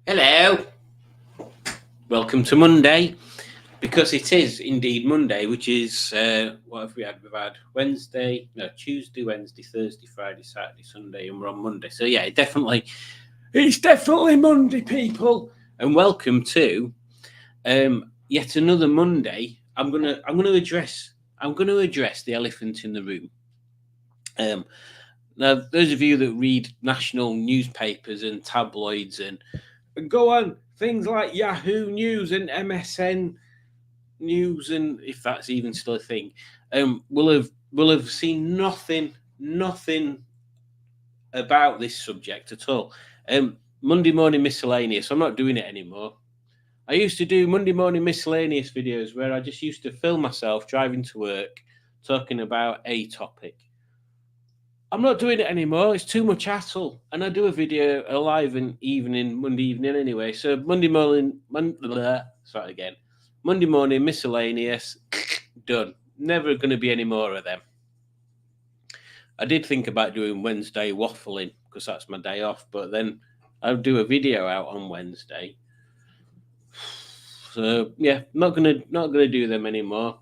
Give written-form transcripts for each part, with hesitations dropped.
Hello, welcome to Monday, because it is indeed Monday, which is what have we had? We've had Tuesday, Wednesday, Thursday, Friday, Saturday, Sunday, and we're on Monday. So yeah, it's definitely Monday, people, and welcome to yet another Monday. I'm gonna address the elephant in the room. Now, those of you that read national newspapers and tabloids and go on things like Yahoo News and MSN News, and if that's even still a thing, will have seen nothing about this subject at all. Monday morning miscellaneous. I'm not doing it anymore. I used to do Monday morning miscellaneous videos where I just used to film myself driving to work talking about a topic. I'm not doing it anymore. It's too much hassle. And I do a video live Monday evening anyway. So Monday morning miscellaneous, done. Never going to be any more of them. I did think about doing Wednesday waffling because that's my day off, but then I'll do a video out on Wednesday. So yeah, not gonna do them anymore.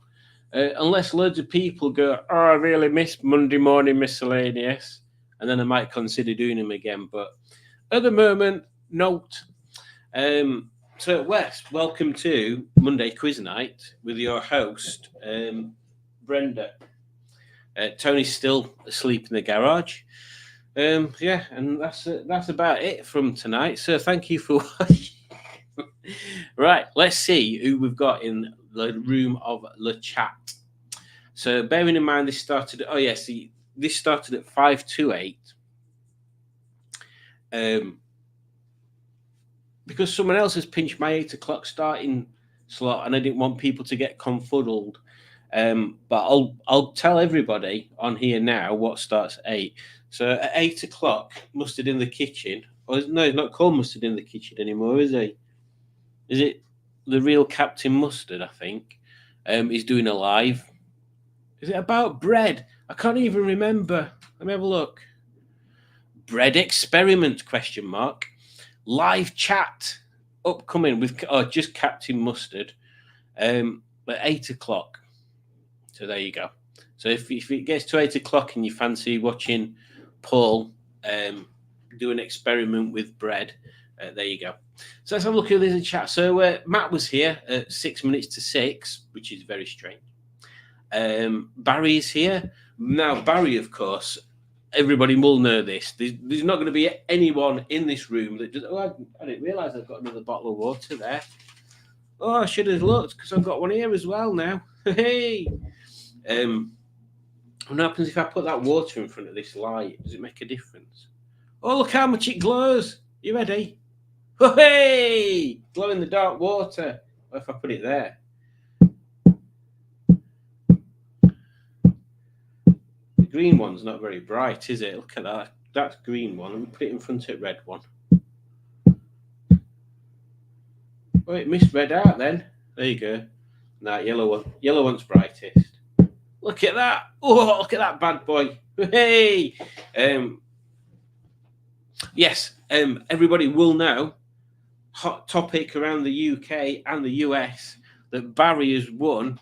Unless loads of people go, oh, I really missed Monday morning miscellaneous, and then I might consider doing them again. But at the moment, note. So Wes, welcome to Monday Quiz Night with your host, Brenda. Tony's still asleep in the garage. Yeah, and that's about it from tonight. So thank you for watching. Right, let's see who we've got in the room of the chat. So bearing in mind this started at 5:28. Because someone else has pinched my 8 o'clock starting slot and I didn't want people to get confuddled. But I'll tell everybody on here now what starts at 8. So at 8 o'clock, Mustard in the Kitchen. No, it's not called Mustard in the Kitchen anymore, is he? Is it the real Captain Mustard, I think? He's doing a live. Is it about bread? I can't even remember. Let me have a look. Bread experiment, ? Live chat upcoming with just Captain Mustard at 8 o'clock. So there you go. So if it gets to 8 o'clock and you fancy watching Paul do an experiment with bread, there you go. So let's have a look at this in chat. So Matt was here at 6 minutes to 6, which is very strange. Barry's here. Now, Barry, of course, everybody will know this. There's not going to be anyone in this room that does. Oh, I didn't realise I've got another bottle of water there. Oh, I should have looked because I've got one here as well now. Hey. What happens if I put that water in front of this light? Does it make a difference? Oh, look how much it glows. You ready? Hey! Glow in the dark water. What if I put it there? The green one's not very bright, is it? Look at that. That's green one. Let me put it in front of red one. Oh, it missed red out then. There you go. That yellow one. Yellow one's brightest. Look at that. Oh, look at that bad boy. Hey! Yes, everybody will know, hot topic around the UK and the US, that Barry has won.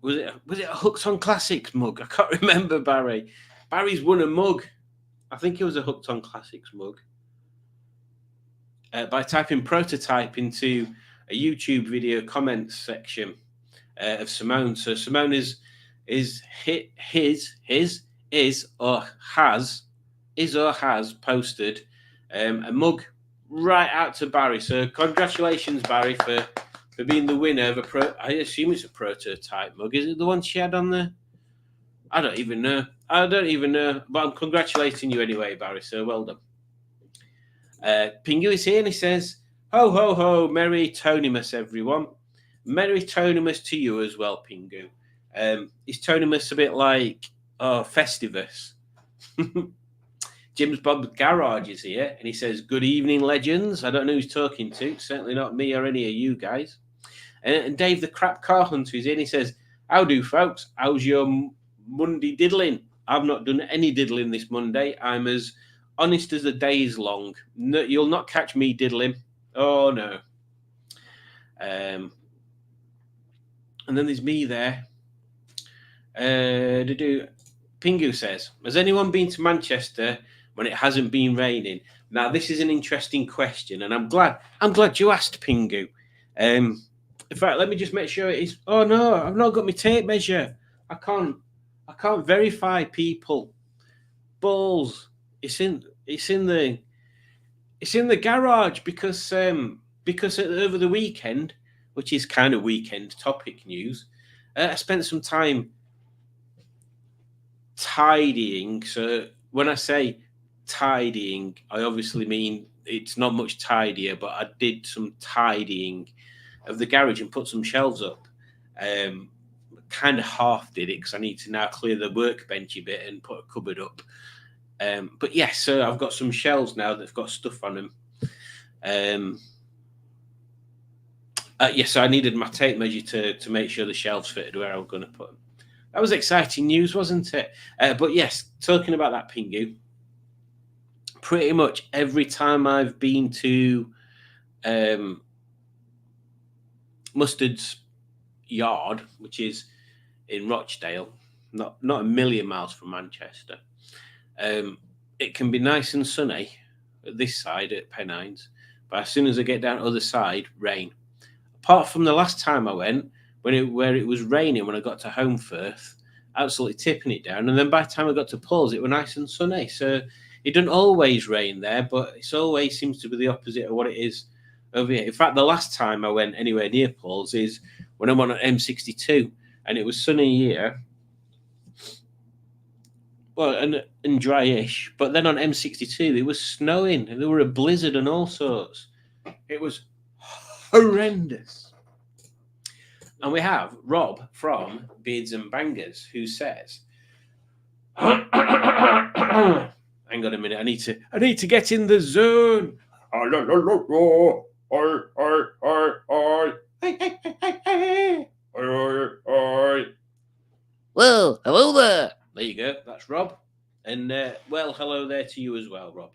Was it a Hooked on Classics mug? I can't remember, Barry. Barry's won a mug. I think it was a Hooked on Classics mug. By typing prototype into a YouTube video comments section of Simone. So Simone is or has posted a mug right out to Barry. So congratulations, Barry, for being the winner of I assume it's a prototype mug. Is it the one she had on there? I don't even know. But I'm congratulating you anyway, Barry. So well done. Pingu is here and he says, ho, ho, ho, Merry Tonymas, everyone. Merry Tonymas to you as well, Pingu. Is Tonymas a bit like Festivus? Jim's Bob's Garage is here and he says, good evening, legends. I don't know who's talking to. Certainly not me or any of you guys. And Dave the Crap Car Hunter is in. He says, how do, folks? How's your Monday diddling? I've not done any diddling this Monday. I'm as honest as the day is long. No, you'll not catch me diddling. Oh, no. And then there's me there. Pingu says, has anyone been to Manchester when it hasn't been raining? Now, this is an interesting question, and I'm glad you asked, Pingu. In fact, let me just make sure it is. Oh no, I've not got my tape measure. I can't verify people. Balls. It's in the garage because over the weekend, which is kind of weekend topic news, I spent some time tidying. So when I say tidying, I obviously mean it's not much tidier, but I did some tidying of the garage and put some shelves up. Kind of half did it because I need to now clear the workbench a bit and put a cupboard up. But yes, so I've got some shelves now that've got stuff on them. Yes, so I needed my tape measure to make sure the shelves fitted where I was going to put them. That was exciting news, wasn't it? But yes, talking about that, Pingu, pretty much every time I've been to Mustard's yard, which is in Rochdale, not a million miles from Manchester, it can be nice and sunny at this side at Pennines, but as soon as I get down the other side, rain. Apart from the last time I went, where it was raining when I got to Holmfirth, absolutely tipping it down, and then by the time I got to Paul's, it was nice and sunny. So it doesn't always rain there, but it always seems to be the opposite of what it is over here. In fact, the last time I went anywhere near Paul's is when I'm on M62, and it was sunny here. Well, and dryish, but then on M62 it was snowing, and there were a blizzard and all sorts. It was horrendous. And we have Rob from Beards and Bangers who says, hang on a minute, I need to get in the zone. Well, hello there. There you go. That's Rob. And well, hello there to you as well, Rob.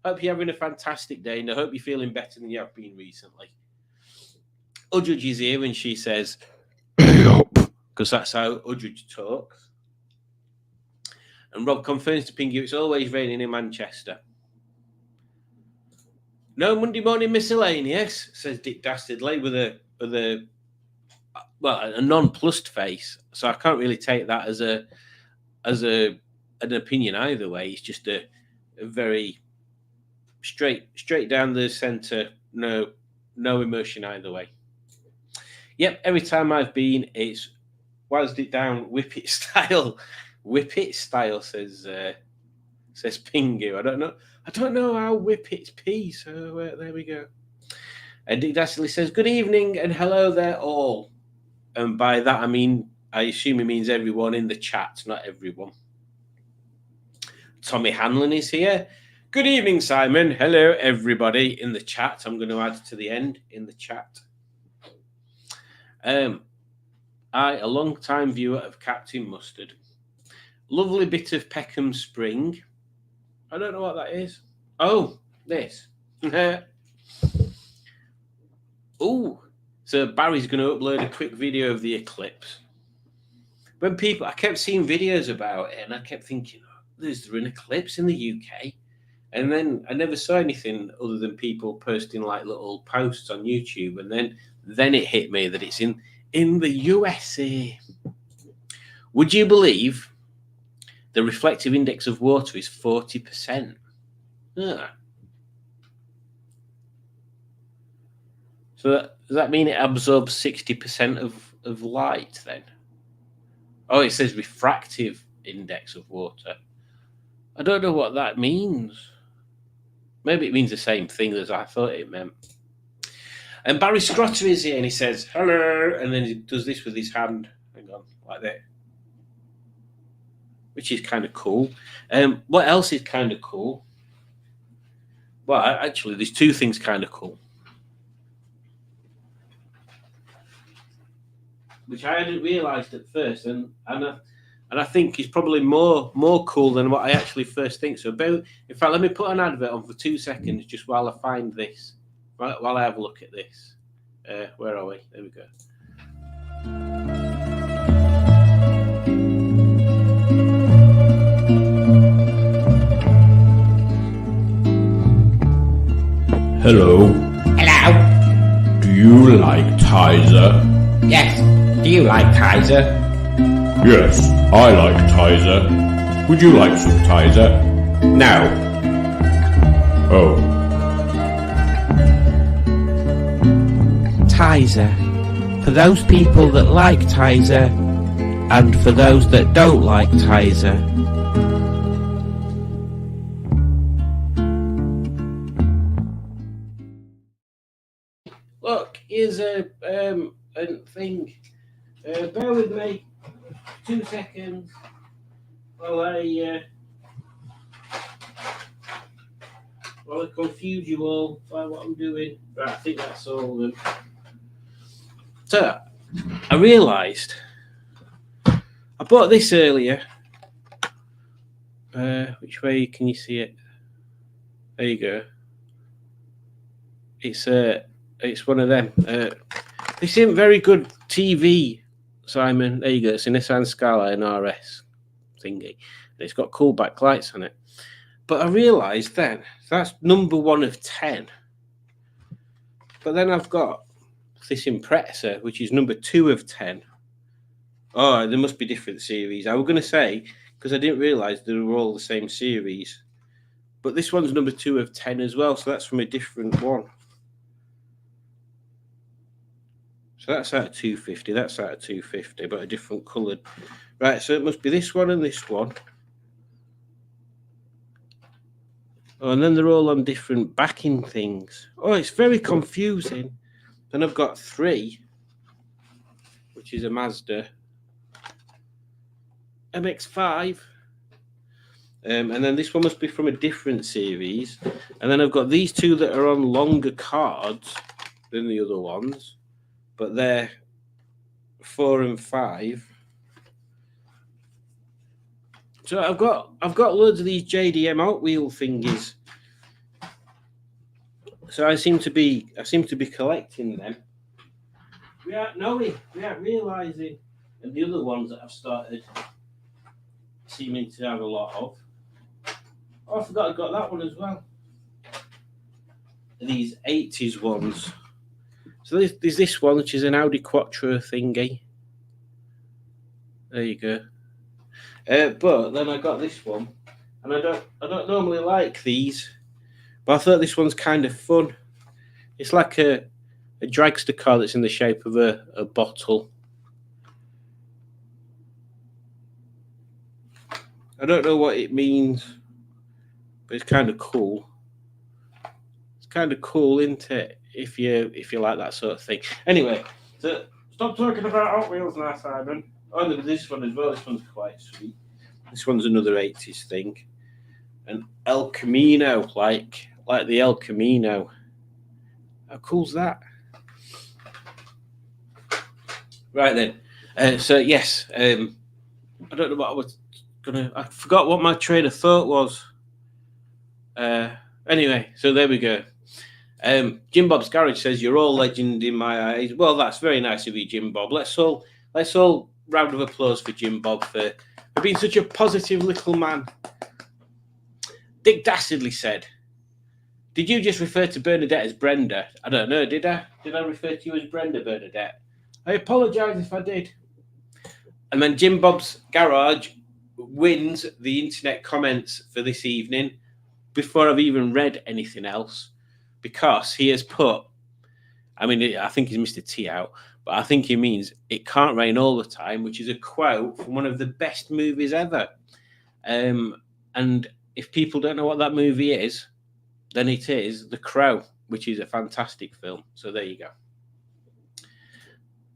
Hope you're having a fantastic day, and I hope you're feeling better than you have been recently. Udridge is here, and she says, because that's how Udridge talks. And Rob confirms to Pingu it's always raining in Manchester. No Monday morning miscellaneous, says Dick Dastardly with a nonplussed face. So I can't really take that as an opinion either way. It's just a very straight down the centre, no emotion either way. Yep, every time I've been, it's whizzed it down Whippet style. Whippet style, says Pingu. I don't know how Whippets pee, so there we go. And Dick Dastardly says, good evening and hello there all. And by that, I assume he means everyone in the chat, not everyone. Tommy Hanlon is here. Good evening, Simon. Hello, everybody in the chat. I'm going to add to the end in the chat. A long-time viewer of Captain Mustard. Lovely bit of Peckham Spring. I don't know what that is. Oh, this. Oh, so Barry's going to upload a quick video of the eclipse. I kept seeing videos about it, and I kept thinking, there's an eclipse in the UK. And then I never saw anything other than people posting like little posts on YouTube. And then it hit me that it's in the USA. Would you believe the reflective index of water is 40%? Ah. So does that mean it absorbs 60% of light then? Oh, it says refractive index of water. I don't know what that means. maybe it means the same thing as I thought it meant. And Barry Scrotter is here, and he says hello, and then he does this with his hand. Hang on, like that, which is kind of cool. What else is kind of cool? Well, actually, there's two things kind of cool, which I hadn't realised at first, and I think is probably more cool than what I actually first think. So, in fact, let me put an advert on for 2 seconds, just while I find this, while I have a look at this. Where are we? There we go. Hello. Hello. Do you like Tizer? Yes. Do you like Tizer? Yes, I like Tizer. Would you like some Tizer? No. Oh. Tizer. For those people that like Tizer, and for those that don't like Tizer. Look, here's a thing. Bear with me 2 seconds while I confuse you all by what I'm doing. Right, I think that's all of them. So, I realised I bought this earlier. Which way can you see it? There you go. It's one of them. This isn't very good TV, Simon. There you go. It's a Nissan Skyline RS thingy. It's got cool backlights on it. But I realised then that's number 1 of 10. But then I've got this Impreza, which is number 2 of 10. Oh, there must be different series. I was going to say, because I didn't realise they were all the same series. But this one's number 2 of 10 as well, so that's from a different one. So that's out of 250, that's out of 250, but a different coloured. Right, so it must be this one and this one. Oh, and then they're all on different backing things. Oh, it's very confusing. Then I've got 3, which is a Mazda MX-5. And then this one must be from a different series. And then I've got these 2 that are on longer cards than the other ones. But they're 4 and 5. So I've got loads of these JDM Hot Wheel thingies. So I seem to be collecting them. We aren't realising, and the other ones that I've started seeming to have a lot of. Oh, I forgot I got that one as well. These 80s ones. So there's this one, which is an Audi Quattro thingy. There you go. But then I got this one, and I don't normally like these, but I thought this one's kind of fun. It's like a dragster car that's in the shape of a bottle. I don't know what it means, but it's kind of cool. It's kind of cool, isn't it? If you like that sort of thing. Anyway, so stop talking about Hot Wheels now, Simon. Oh, there's this one as well. This one's quite sweet. This one's another 80s thing. An El Camino, like the El Camino. How cool's that? Right then. So yes, I don't know what I was gonna. I forgot what my train of thought was. Anyway, so there we go. Jim Bob's Garage says you're all legend in my eyes. Well, that's very nice of you, Jim Bob. Let's all round of applause for Jim Bob for being such a positive little man. Dick Dastardly said, "Did you just refer to Bernadette as Brenda?" I don't know. Did I? Did I refer to you as Brenda, Bernadette? I apologise if I did. And then Jim Bob's Garage wins the internet comments for this evening before I've even read anything else, because he has put, I mean, I think he's missed a T out, but I think he means "it can't rain all the time," which is a quote from one of the best movies ever. And if people don't know what that movie is, than it is The Crow, which is a fantastic film. So there you go.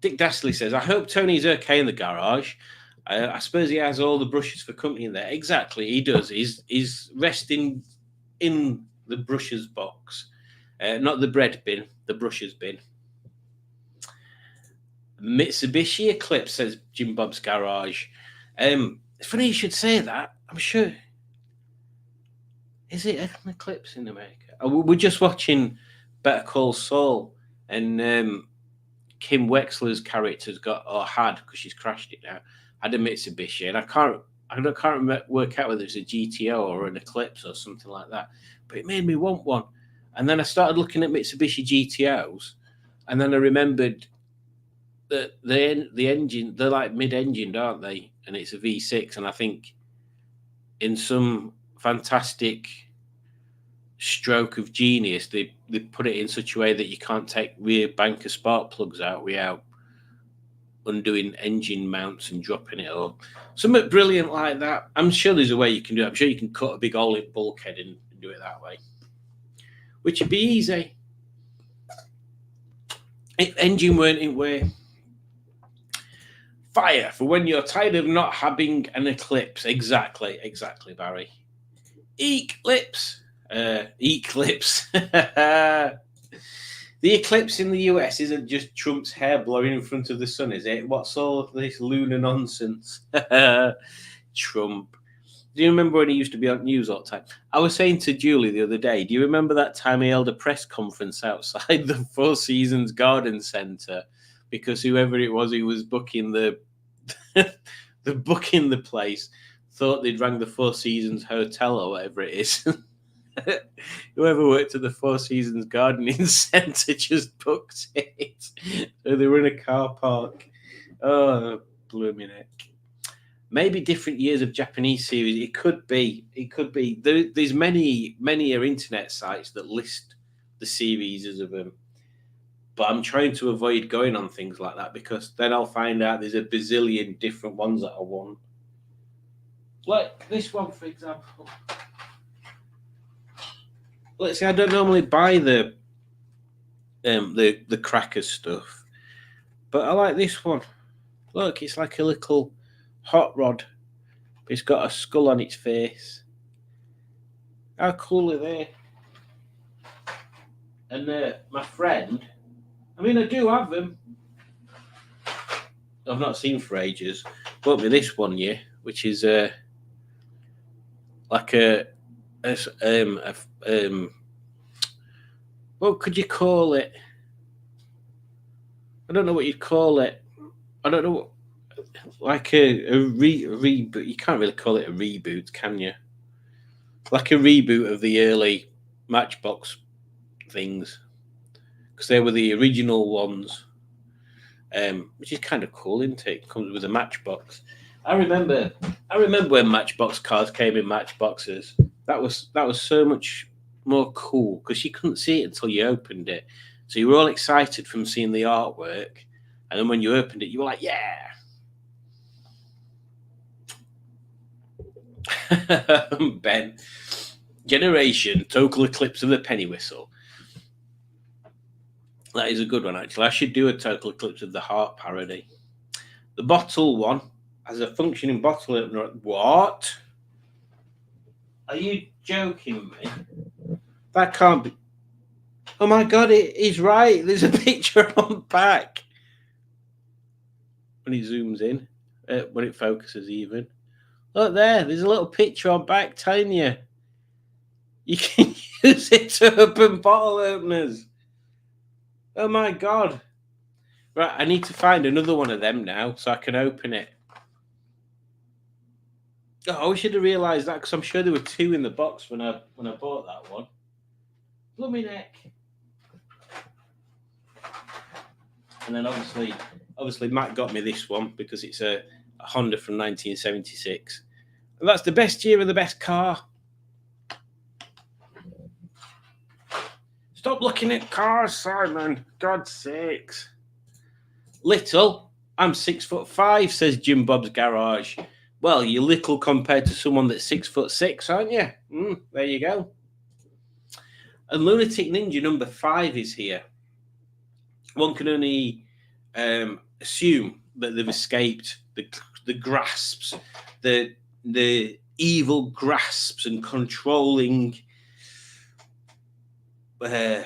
Dick Dastley says, I hope Tony's okay in the garage. I suppose he has all the brushes for company in there. Exactly, he does. He's resting in the brushes box. Not the bread bin, the brushes bin. Mitsubishi Eclipse, says Jim Bob's Garage. It's funny you should say that. I'm sure. Is it an Eclipse in America? We're just watching Better Call Saul, and Kim Wexler's character's got, or had, because she's crashed it now, had a Mitsubishi, and I can't work out whether it's a GTO or an Eclipse or something like that. But it made me want one. And then I started looking at Mitsubishi GTOs, and then I remembered that the engine, they're like mid-engined, aren't they? And it's a V6, and I think in some fantastic stroke of genius, they put it in such a way that you can't take rear bank of spark plugs out without undoing engine mounts and dropping it up. Something brilliant like that. I'm sure there's a way you can do it. I'm sure you can cut a big olive bulkhead and do it that way, which would be easy if engine weren't in way. Fire for when you're tired of not having an eclipse. Exactly, Barry. Eclipse. Eclipse. The eclipse in the US isn't just Trump's hair blowing in front of the sun, is it? What's all this lunar nonsense? Trump. Do you remember when he used to be on news all the time? I was saying to Julie the other day, do you remember that time he held a press conference outside the Four Seasons Garden Centre? Because whoever it was who was booking the booking the place thought they'd rang the Four Seasons Hotel or whatever it is. Whoever worked at the Four Seasons Gardening Centre just booked it. So they were in a car park. Oh, blooming heck. Maybe different years of Japanese series. It could be. There's many internet sites that list the series of them. But I'm trying to avoid going on things like that because then I'll find out there's a bazillion different ones that I want. Like this one, for example. Let's see, I don't normally buy the cracker stuff, but I like this one. Look, it's like a little hot rod. It's got a skull on its face. How cool are they? And my friend, I mean, I do have them. I've not seen for ages. Bought me this one, yeah, which is like what could you call it? I don't know what you'd call it. I don't know. Like a reboot. You can't really call it a reboot, can you? Like a reboot of the early Matchbox things, because they were the original ones, which is kind of cool, isn't it? It comes with a Matchbox. I remember when Matchbox cars came in Matchboxes. That was so much more cool because you couldn't see it until you opened it. So you were all excited from seeing the artwork, and then when you opened it, you were like, "Yeah!" Ben, Generation Total Eclipse of the Penny Whistle. That is a good one, actually. I should do a Total Eclipse of the Heart parody. The bottle one has a functioning bottle opener. What? Are you joking me? That can't be. Oh my God, he's right. There's a picture on back. When he zooms in, when it focuses even. Look there, there's a little picture on back telling you can use it to open bottle openers. Oh my God. Right, I need to find another one of them now so I can open it. Oh, I should have realised that because I'm sure there were two in the box when I bought that one. Blooming heck. And then obviously Matt got me this one because it's a Honda from 1976. And that's the best year of the best car. Stop looking at cars, Simon. God's sakes. Little, I'm 6'5", says Jim Bob's Garage. Well, you're little compared to someone that's 6'6", aren't you? There you go. And Lunatic Ninja number 5 is here. One can only assume that they've escaped the grasps, the evil grasps and controlling. I'm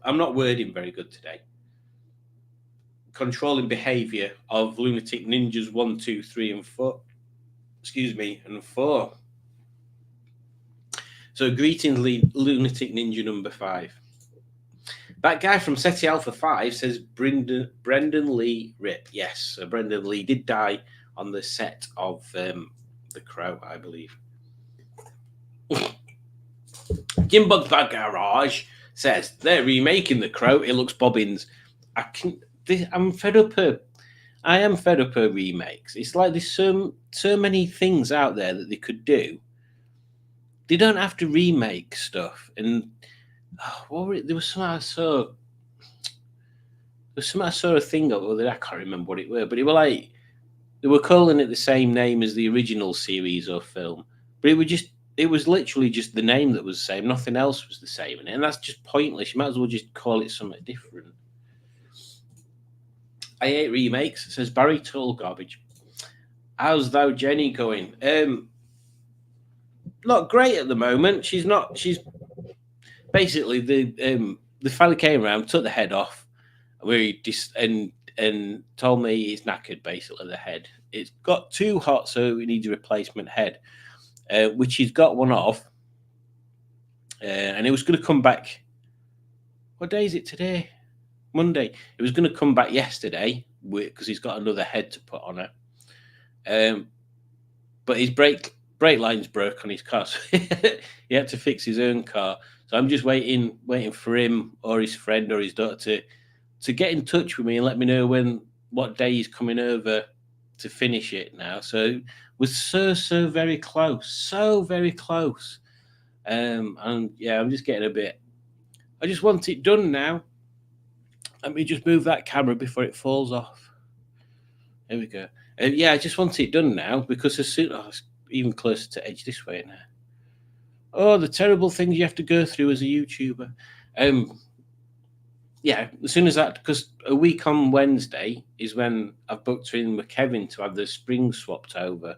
not wording very good today. Controlling behavior of Lunatic Ninjas 1, 2, 3, and 4. Excuse me, and 4. So greetings, Lunatic Ninja number 5. That guy from SETI Alpha 5 says Brendan Lee RIP. Yes, so Brendan Lee did die on the set of The Crow, I believe. Jim Bug's Bad Garage says they're remaking The Crow. It looks bobbins. I'm fed up. I am fed up of remakes. It's like there's so many things out there that they could do. They don't have to remake stuff. And there was something I saw. A thing over there. I can't remember what it were, but it were like they were calling it the same name as the original series or film, but it was literally just the name that was the same. Nothing else was the same, and that's just pointless. You might as well just call it something different. I hate remakes, says Barry Toll Garbage. How's thou Jenny going? Not great at the moment. She's basically the fella came around, took the head off, and told me he's knackered. Basically, the head it's got too hot, so it needs a replacement head, which he's got one of, and it was going to come back. What day is it today? Monday. It was going to come back yesterday because he's got another head to put on it. But his brake line's broke on his car, so he had to fix his own car. So I'm just waiting for him or his friend or his daughter to get in touch with me and let me know what day he's coming over to finish it now. So we're so very close, and yeah, I'm just getting a bit. I just want it done now. Let me just move that camera before it falls off. There we go. Yeah, I just want it done now because as soon it's even closer to edge this way now. Oh, the terrible things you have to go through as a YouTuber. Yeah, as soon as that, because a week on Wednesday is when I've booked in with Kevin to have the springs swapped over.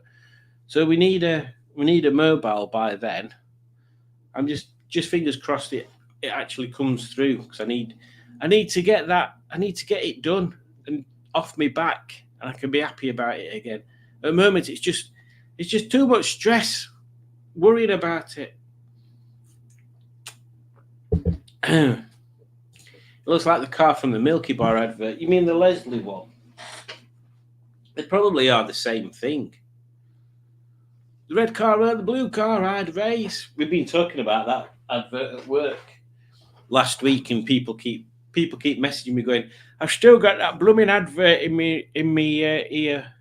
So we need a mobile by then. I'm just fingers crossed it actually comes through because I need to get that. I need to get it done and off my back, and I can be happy about it again. At the moment, it's just too much stress worrying about it. It looks like the car from the Milky Bar advert. You mean the Leslie one? They probably are the same thing. The red car and the blue car I'd race. We've been talking about that advert at work last week, and people keep messaging me going, I've still got that blooming advert in me ear.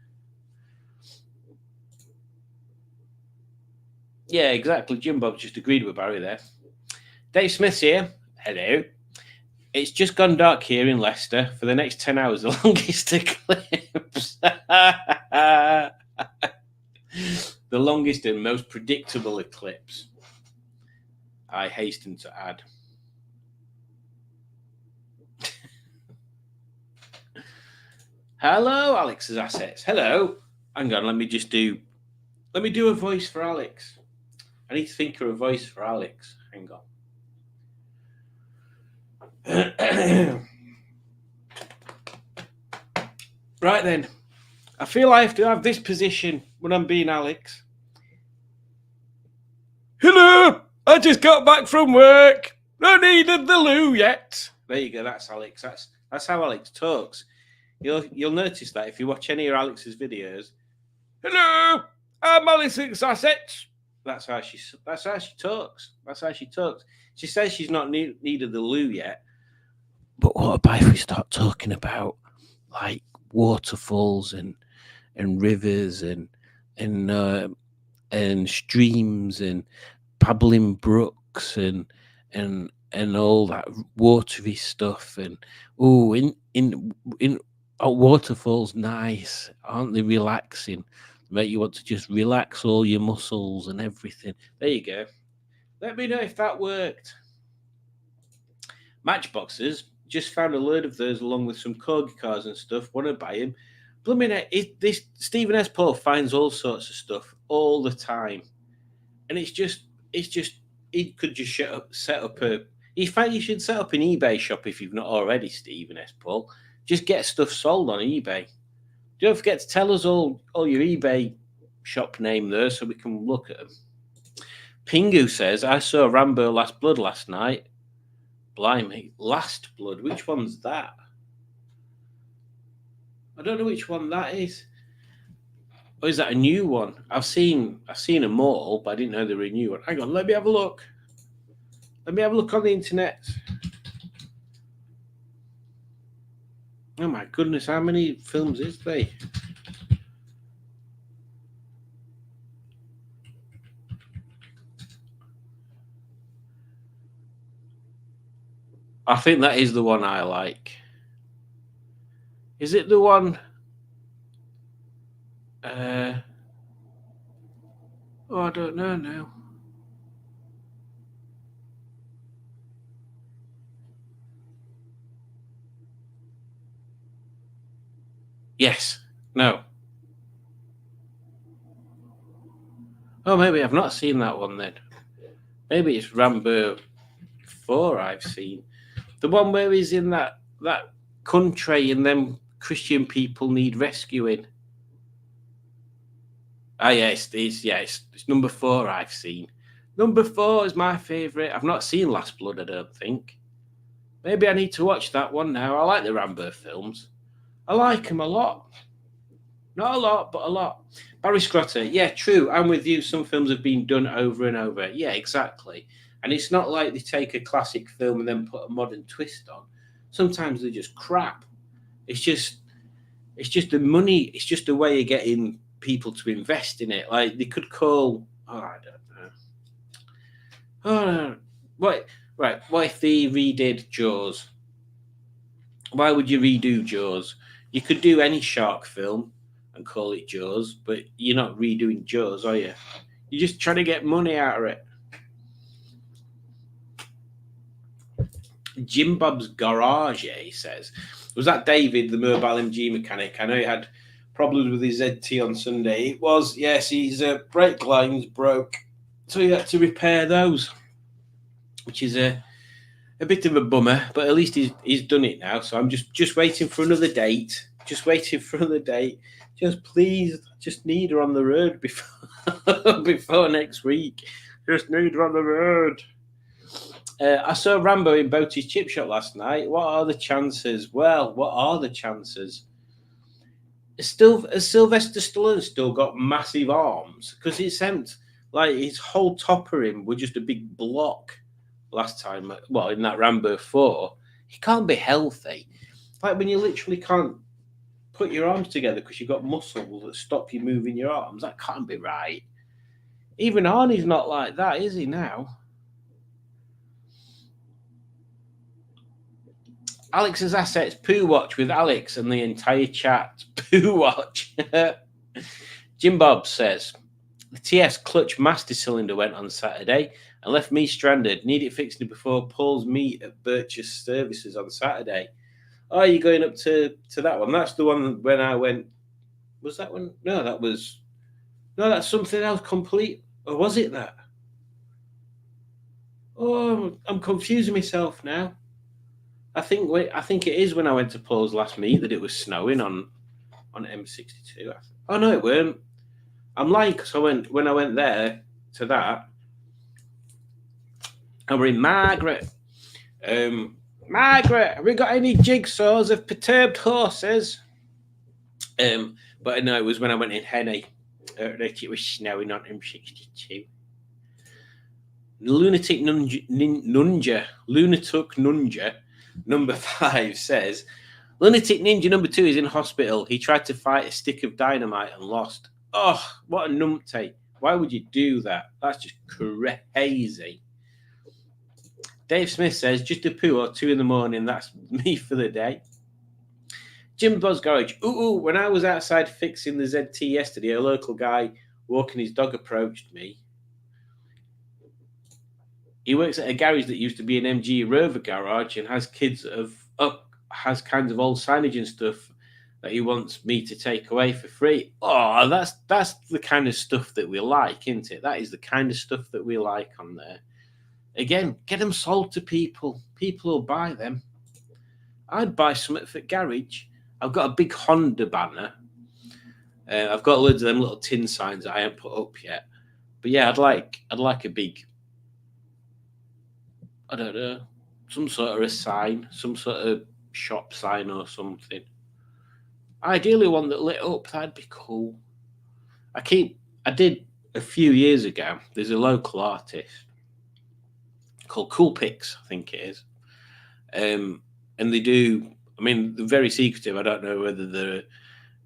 Yeah, exactly. Jim Bob just agreed with Barry there. Dave Smith's here. Hello. It's just gone dark here in Leicester for the next 10 hours, the longest eclipse. The longest and most predictable eclipse, I hasten to add. Hello, Alex's Assets. Hello. Hang on, let me do a voice for Alex. I need to think of a voice for Alex. Hang on. Right then. I feel I have to have this position when I'm being Alex. Hello, I just got back from work. No needed the loo yet. There you go. That's Alex. That's how Alex talks. You'll notice that if you watch any of Alex's videos. Hello, I'm Alex's Assets. That's how she talks. That's how she talks. She says she's not needed the loo yet. But what about if we start talking about like waterfalls and rivers and streams and babbling brooks and all that watery stuff and waterfalls nice, aren't they? Relaxing, make you want to just relax all your muscles and everything. There you go. Let me know if that worked. Matchboxes. Just found a load of those along with some corgi cars and stuff. Want to buy them? Blooming it! This Stephen S. Paul finds all sorts of stuff all the time, and it's just he could just set up a. In fact, you should set up an eBay shop if you've not already, Stephen S. Paul. Just get stuff sold on eBay. Don't forget to tell us all your eBay shop name there so we can look at them. Pingu says, I saw Rambo Last Blood last night. Blimey, Last Blood? Which one's that? I don't know which one that is. Or is that a new one? I've seen them all, but I didn't know they were a new one. Hang on, let me have a look. Let me have a look on the internet. Oh my goodness, how many films is there? I think that is the one I like. Is it the one? I don't know now. Yes. No. Oh, maybe I've not seen that one then. Maybe it's Rambo 4 I've seen. The one where he's in that country and them Christian people need rescuing. Ah, yes, it's number 4 I've seen. Number 4 is my favourite. I've not seen Last Blood, I don't think. Maybe I need to watch that one now. I like the Rambo films. I like them a lot. Not a lot, but a lot. Barry Scrotter, yeah, true. I'm with you. Some films have been done over and over. Yeah, exactly. And it's not like they take a classic film and then put a modern twist on. Sometimes they're just crap. It's just the money. It's just the way of getting people to invest in it. Like they could call. Oh, I don't know. Oh, what? Right. What if they redid Jaws? Why would you redo Jaws? You could do any shark film and call it Jaws, but you're not redoing Jaws, are you? You're just trying to get money out of it. Jim Bob's Garage, he says. Was that David, the mobile MG mechanic? I know he had problems with his ZT on Sunday. It was, yes, his brake lines broke, so he had to repair those, which is a bit of a bummer, but at least he's done it now. So I'm just waiting for another date. Just please, just need her on the road before next week. Just need her on the road. I saw Rambo in Boaty's Chip Shop last night. What are the chances? Well, what are the chances? Has Sylvester Stallone still got massive arms? Because it's empty. Like his whole top of him were just a big block last time. Well, in that Rambo 4, he can't be healthy. Like when you literally can't put your arms together because you've got muscles that stop you moving your arms. That can't be right. Even Arnie's not like that, is he now? Alex's Assets Poo Watch with Alex and the entire chat. Poo Watch. Jim Bob says, the TS clutch master cylinder went on Saturday and left me stranded. Need it fixing before Paul's meet at Birch's Services on Saturday. Oh, you're going up to that one? That's the one when I went. Was that one? No, that's something else complete. Or was it that? Oh, I'm confusing myself now. I think it is when I went to Paul's last meet that it was snowing on M62. Oh no, it weren't. I'm lying because when I went there to that, I were in Margaret. Margaret, have we got any jigsaws of perturbed horses? But no, it was when I went in Henny. It was snowing on M62. Lunatic Nunja, number 5 says, Lunatic Ninja number 2 is in hospital. He tried to fight a stick of dynamite and lost. Oh, what a numpty. Why would you do that? That's just crazy. Dave Smith says, just a poo or 2 a.m. That's me for the day. Jim Buzz Garage. When I was outside fixing the ZT yesterday, a local guy walking his dog approached me. he works at a garage that used to be an MG Rover garage and has kids has kinds of old signage and stuff that he wants me to take away for free. Oh, that's the kind of stuff that we like, isn't it? That is the kind of stuff that we like on there. Again, get them sold to people. People will buy them. I'd buy something for garage. I've got a big Honda banner. I've got loads of them little tin signs that I haven't put up yet. But yeah, I'd like a big, I don't know, some sort of a sign, some sort of shop sign or something. Ideally one that lit up, that'd be cool. I did a few years ago, there's a local artist called Cool Pix, I think it is. And they do, I mean, they're very secretive. I don't know whether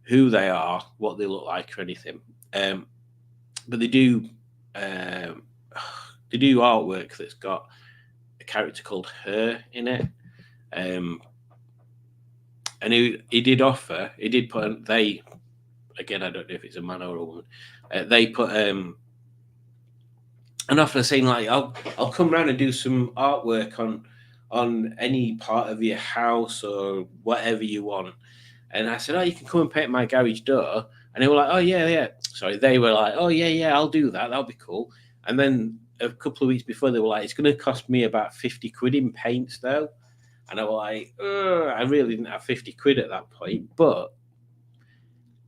who they are, what they look like or anything. But they do artwork that's got a character called Her in it. And he did put they, again, I don't know if it's a man or a woman, they put an offer saying like, I'll come round and do some artwork on any part of your house or whatever you want. And I said, oh, you can come and paint my garage door. And they were like, oh, yeah. Sorry, they were like, oh, yeah, I'll do that. That'll be cool. And then a couple of weeks before, they were like, it's going to cost me about 50 quid in paints, though. And I was like, I really didn't have 50 quid at that point. But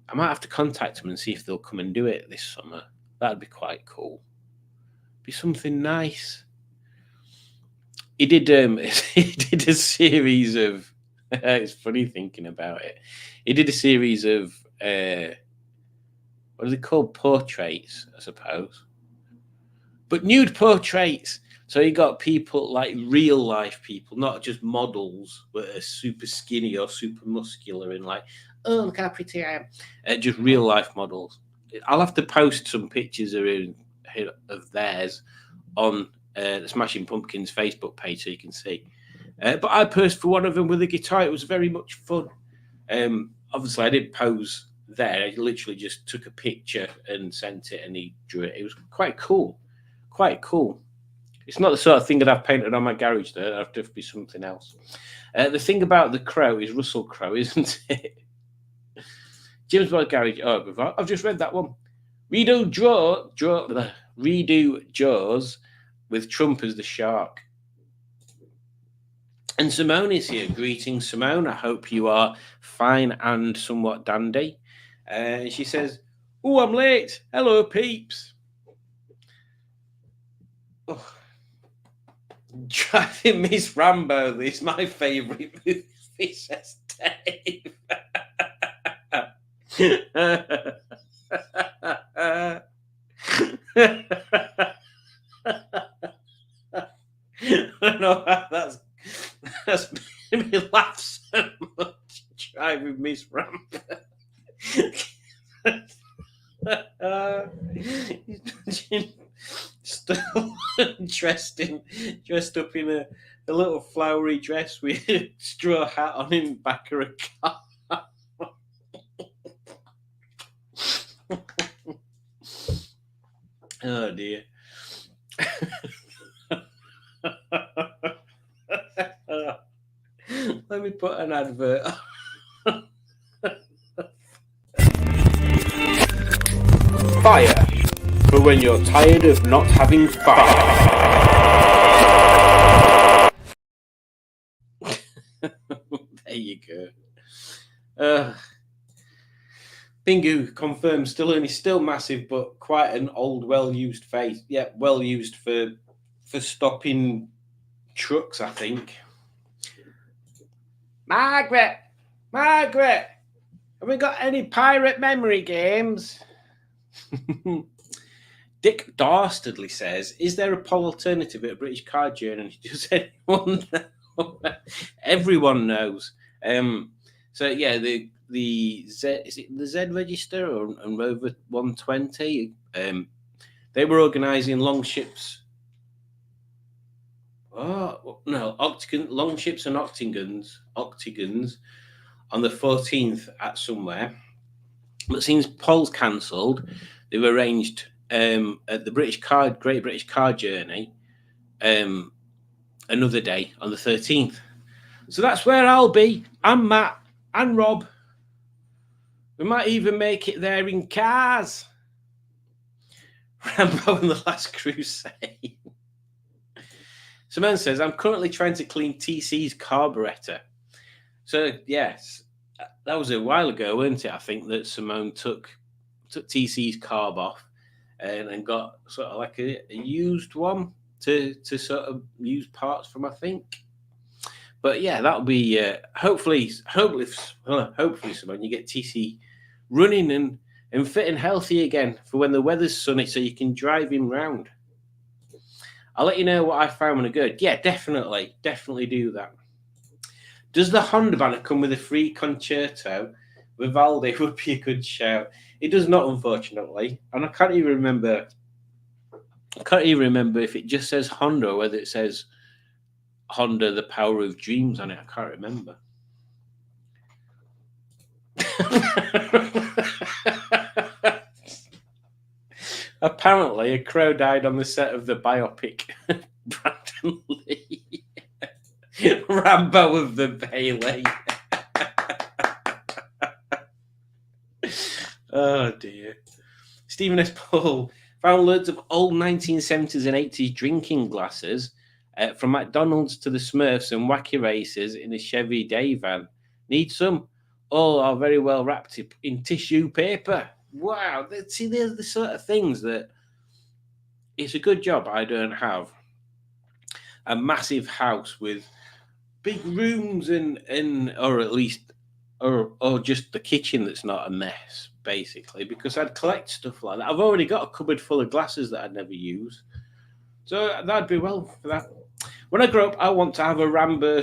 I might have to contact them and see if they'll come and do it this summer. That'd be quite cool. Be something nice. He did a series of, it's funny thinking about it. He did a series of, what are they called? Portraits, I suppose. But nude portraits. So you got people like real life people, not just models that are super skinny or super muscular and like, oh, look how pretty I am. Just real life models. I'll have to post some pictures of theirs on the Smashing Pumpkins Facebook page so you can see. But I posed for one of them with a guitar. It was very much fun. Obviously, I didn't pose there. I literally just took a picture and sent it, and he drew it. It was quite cool. Quite cool. It's not the sort of thing that I've painted on my garage, though. It'd have to be something else. The thing about the Crow is Russell Crowe, isn't it? James Bond Garage. Oh, I've just read that one. Redo Jaws with Trump as the shark. And Simone is here. Greetings, Simone. I hope you are fine and somewhat dandy. She says, oh, I'm late. Hello, peeps. Oh. Driving Miss Rambo is my favourite movie, says Dave. I know that's made me laugh so much. Driving Miss Rambo. Still dressed up in a little flowery dress with a straw hat on in the back of a car. Oh dear. Let me put an advert on. Fire for when you're tired of not having fire. There you go. Bingu confirmed still massive, but quite an old, well-used face. Yeah, well used for stopping trucks, I think. Margaret, have we got any pirate memory games? Dick Dastardly says, is there a poll alternative at a British car journey? Does anyone know? Everyone knows. So yeah, the Z, is it the Z Register or Rover 120? They were organising long ships. Oh no, long ships and octagons on the 14th at somewhere. But since polls cancelled, they've arranged at the Great British Car Journey another day on the 13th. So that's where I'll be. I'm Matt and Rob. We might even make it there in cars. Rambo and the Last Crusade. Simone says, I'm currently trying to clean TC's carburetor. So, yes, that was a while ago, wasn't it? I think that Simone took TC's carb off and got sort of like a used one to sort of use parts from, I think. But yeah, that'll be hopefully, Simone, you get TC running and fit and healthy again for when the weather's sunny, so you can drive him round. I'll let you know what I found when I go. Yeah, definitely do that. Does the Honda banner come with a free concerto? Vivaldi would be a good shout. It does not, unfortunately, and I can't even remember if it just says Honda or whether it says Honda, the Power of Dreams on it. I can't remember. Apparently, a crow died on the set of the biopic Brandon Lee. Rambo of the Bailey. Oh, dear. Stephen S. Paul found loads of old 1970s and 80s drinking glasses from McDonald's to the Smurfs and Wacky Races in a Chevy day van. Need some? All are very well wrapped in tissue paper. Wow. See, there's the sort of things that it's a good job I don't have a massive house with big rooms and or at least or just the kitchen that's not a mess, basically, because I'd collect stuff like that. I've already got a cupboard full of glasses that I'd never use. So that'd be well for that. When I grow up, I want to have a Rambo.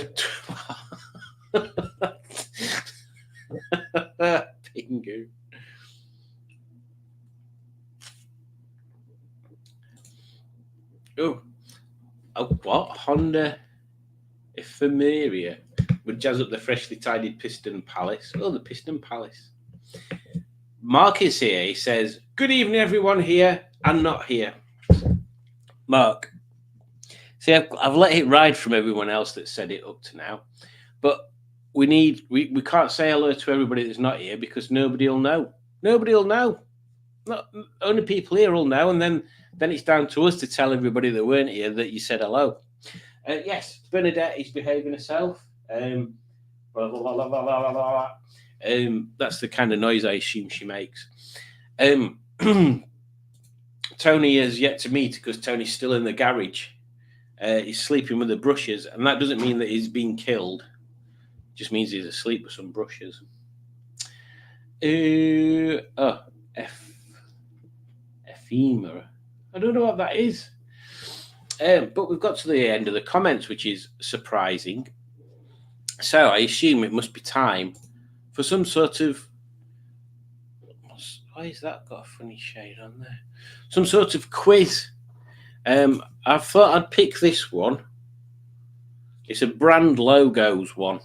Bingo. Oh, what? Honda Ephemeria would jazz up the freshly tidied Piston Palace. Oh, the Piston Palace. Mark is here. He says, good evening, everyone here and not here. Mark. See, I've let it ride from everyone else that said it up to now. But we can't say hello to everybody that's not here because nobody will know. Nobody will know. Not only people here will know, and then it's down to us to tell everybody that weren't here that you said hello. Yes, Bernadette is behaving herself. That's the kind of noise I assume she makes. Tony has yet to meet because Tony's still in the garage. He's sleeping with the brushes, and that doesn't mean that he's been killed. It just means he's asleep with some brushes. Ephemera. I don't know what that is. But we've got to the end of the comments, which is surprising. So I assume it must be time for some sort of... Why has that got a funny shade on there? Some sort of quiz. I thought I'd pick this one. It's a brand logos one.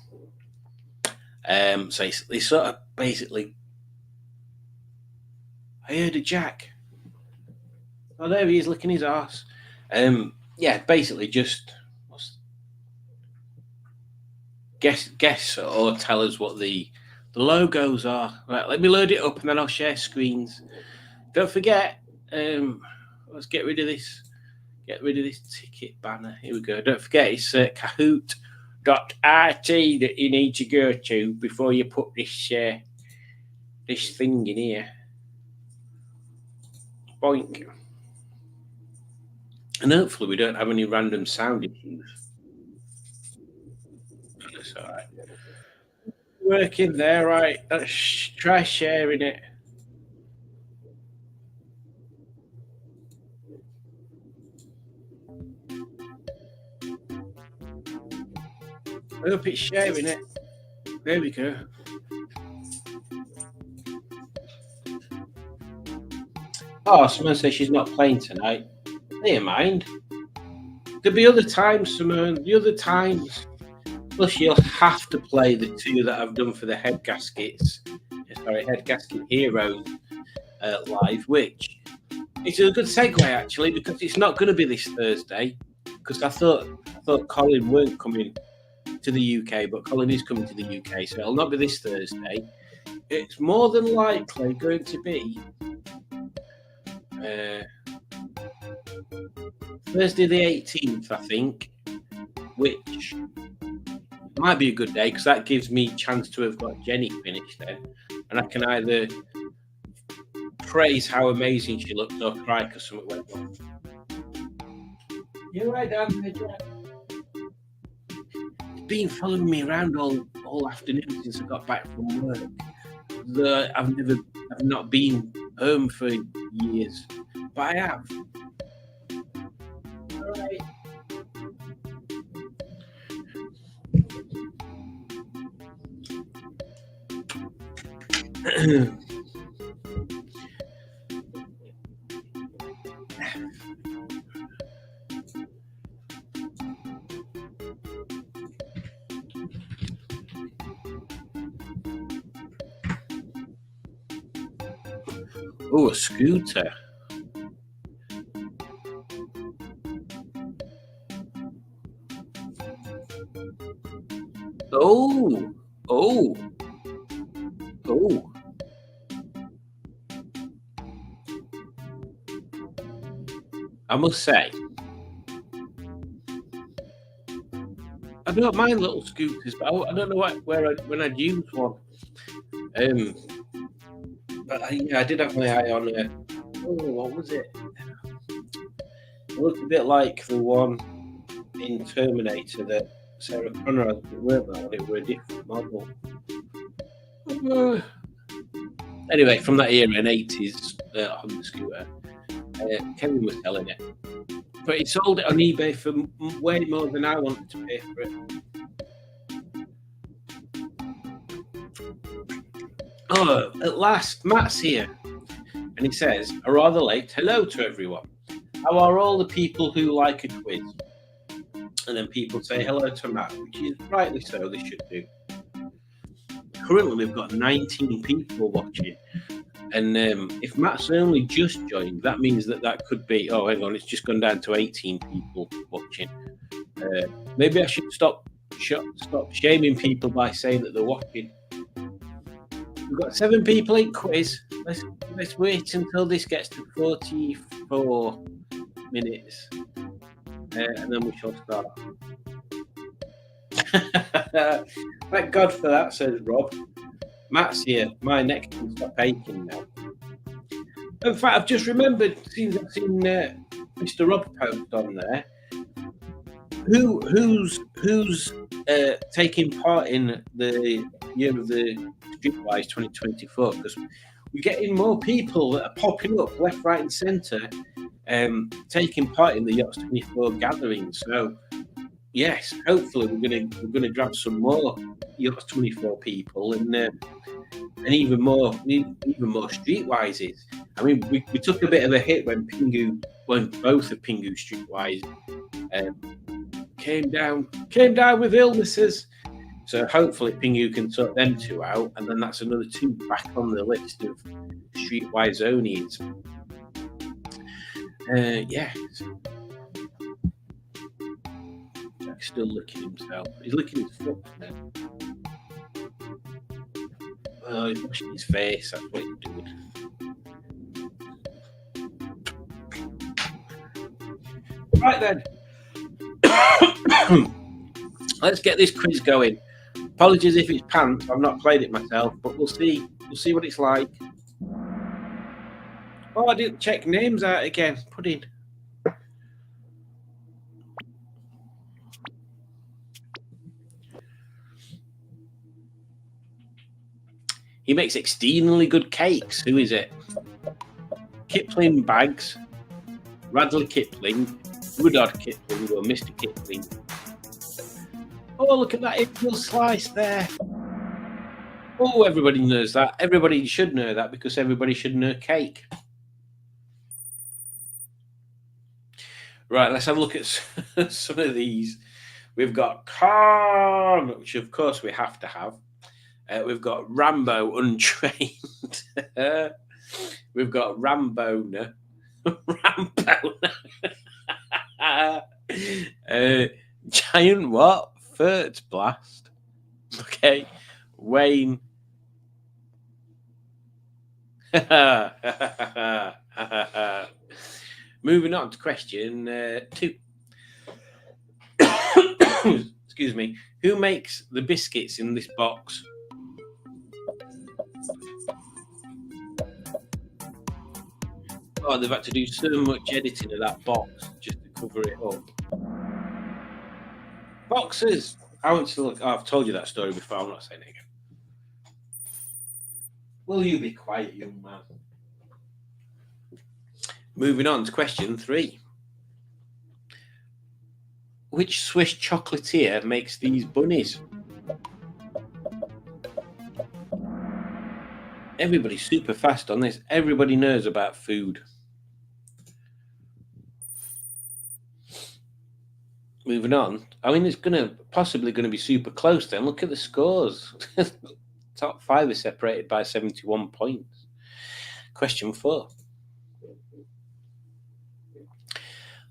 So they sort of basically... I heard a Jack. Oh, there he is, licking his arse. Yeah, basically just guess or tell us what the logos are. Right, let me load it up and then I'll share screens. Don't forget, let's get rid of this. Get rid of this ticket banner. Here we go. Don't forget, it's kahoot.rt that you need to go to before you put this thing in here. Boink. And hopefully we don't have any random sound issues. That's all right. Working there, right? Let's try sharing it. I hope it's sharing it. There we go. Oh, someone says she's not playing tonight. Never mind. There'll be other times, Simone. The other times. Plus, you'll have to play the two that I've done for the Head Gasket Heroes live, which is a good segue, actually, because it's not going to be this Thursday. because I thought Colin weren't coming to the UK, but Colin is coming to the UK, so it'll not be this Thursday. It's more than likely going to be Thursday the 18th, I think, which might be a good day because that gives me a chance to have got Jenny finished then, and I can either praise how amazing she looked or cry because something went wrong. You're right, Dan. He's been following me around all afternoon since I got back from work. I've not been home for years, but I have. All right. Oh, a scooter. Oh. I must say, I don't mind little scooters, but I don't know when I'd use one. But I did have my eye on it. What was it? It looked a bit like the one in Terminator that Sarah Connor had. It weren't that one, it were a different model. Anyway, from that era, an 80s Honda scooter, Kevin was selling it. But he sold it on eBay for way more than I wanted to pay for it. Oh, at last, Matt's here. And he says, a rather late hello to everyone. How are all the people who like a quiz? And then people say hello to Matt, which is rightly so, they should do. Currently, we've got 19 people watching. And if Matt's only just joined, that means that could be, oh, hang on, it's just gone down to 18 people watching. Maybe I should stop shaming people by saying that they're watching. We've got 7 people in quiz. Let's wait until this gets to 44 minutes, and then we shall start. Thank God for that, says Rob. Matt's here. My neck can stop aching now. In fact, I've just remembered, since I've seen Mr. Rob post on there, who's taking part in the year of the Streetwise 2024, because we're getting more people that are popping up left, right, and centre, taking part in the Yachts 24 gathering. So, yes, hopefully we're gonna grab some more Yachts 24 people and even more Streetwises. I mean, we took a bit of a hit when both of Pingu Streetwise came down with illnesses. So hopefully Pingu can sort them 2 out, and then that's another 2 back on the list of Streetwise Onies. Yeah. Jack's still licking himself. He's licking his foot now. Oh, he's washing his face. That's what he's doing. Right then. Let's get this quiz going. Apologies if it's pants. I've not played it myself, but we'll see. We'll see what it's like. Oh, I didn't check names out again. Put in. He makes exceedingly good cakes. Who is it? Kipling Bags, Radley Kipling, Woodard Kipling, or Mr. Kipling. Oh, look at that April slice there. Oh, everybody knows that. Everybody should know that because everybody should know cake. Right, let's have a look at some of these. We've got Khan, which of course we have to have. We've got Rambo Untrained. We've got Rambona. Rambona. Giant what? Furt blast. Okay. Wayne. Moving on to question 2. Excuse me. Who makes the biscuits in this box? Oh, they've had to do so much editing of that box just to cover it up. Boxes. I want to look. Oh, I've told you that story before. I'm not saying it again. Will you be quiet, young man? Moving on to question 3. Which Swiss chocolatier makes these bunnies? Everybody's super fast on this. Everybody knows about food. Moving on. I mean, it's possibly going to be super close then. Look at the scores. Top 5 is separated by 71 points. Question 4.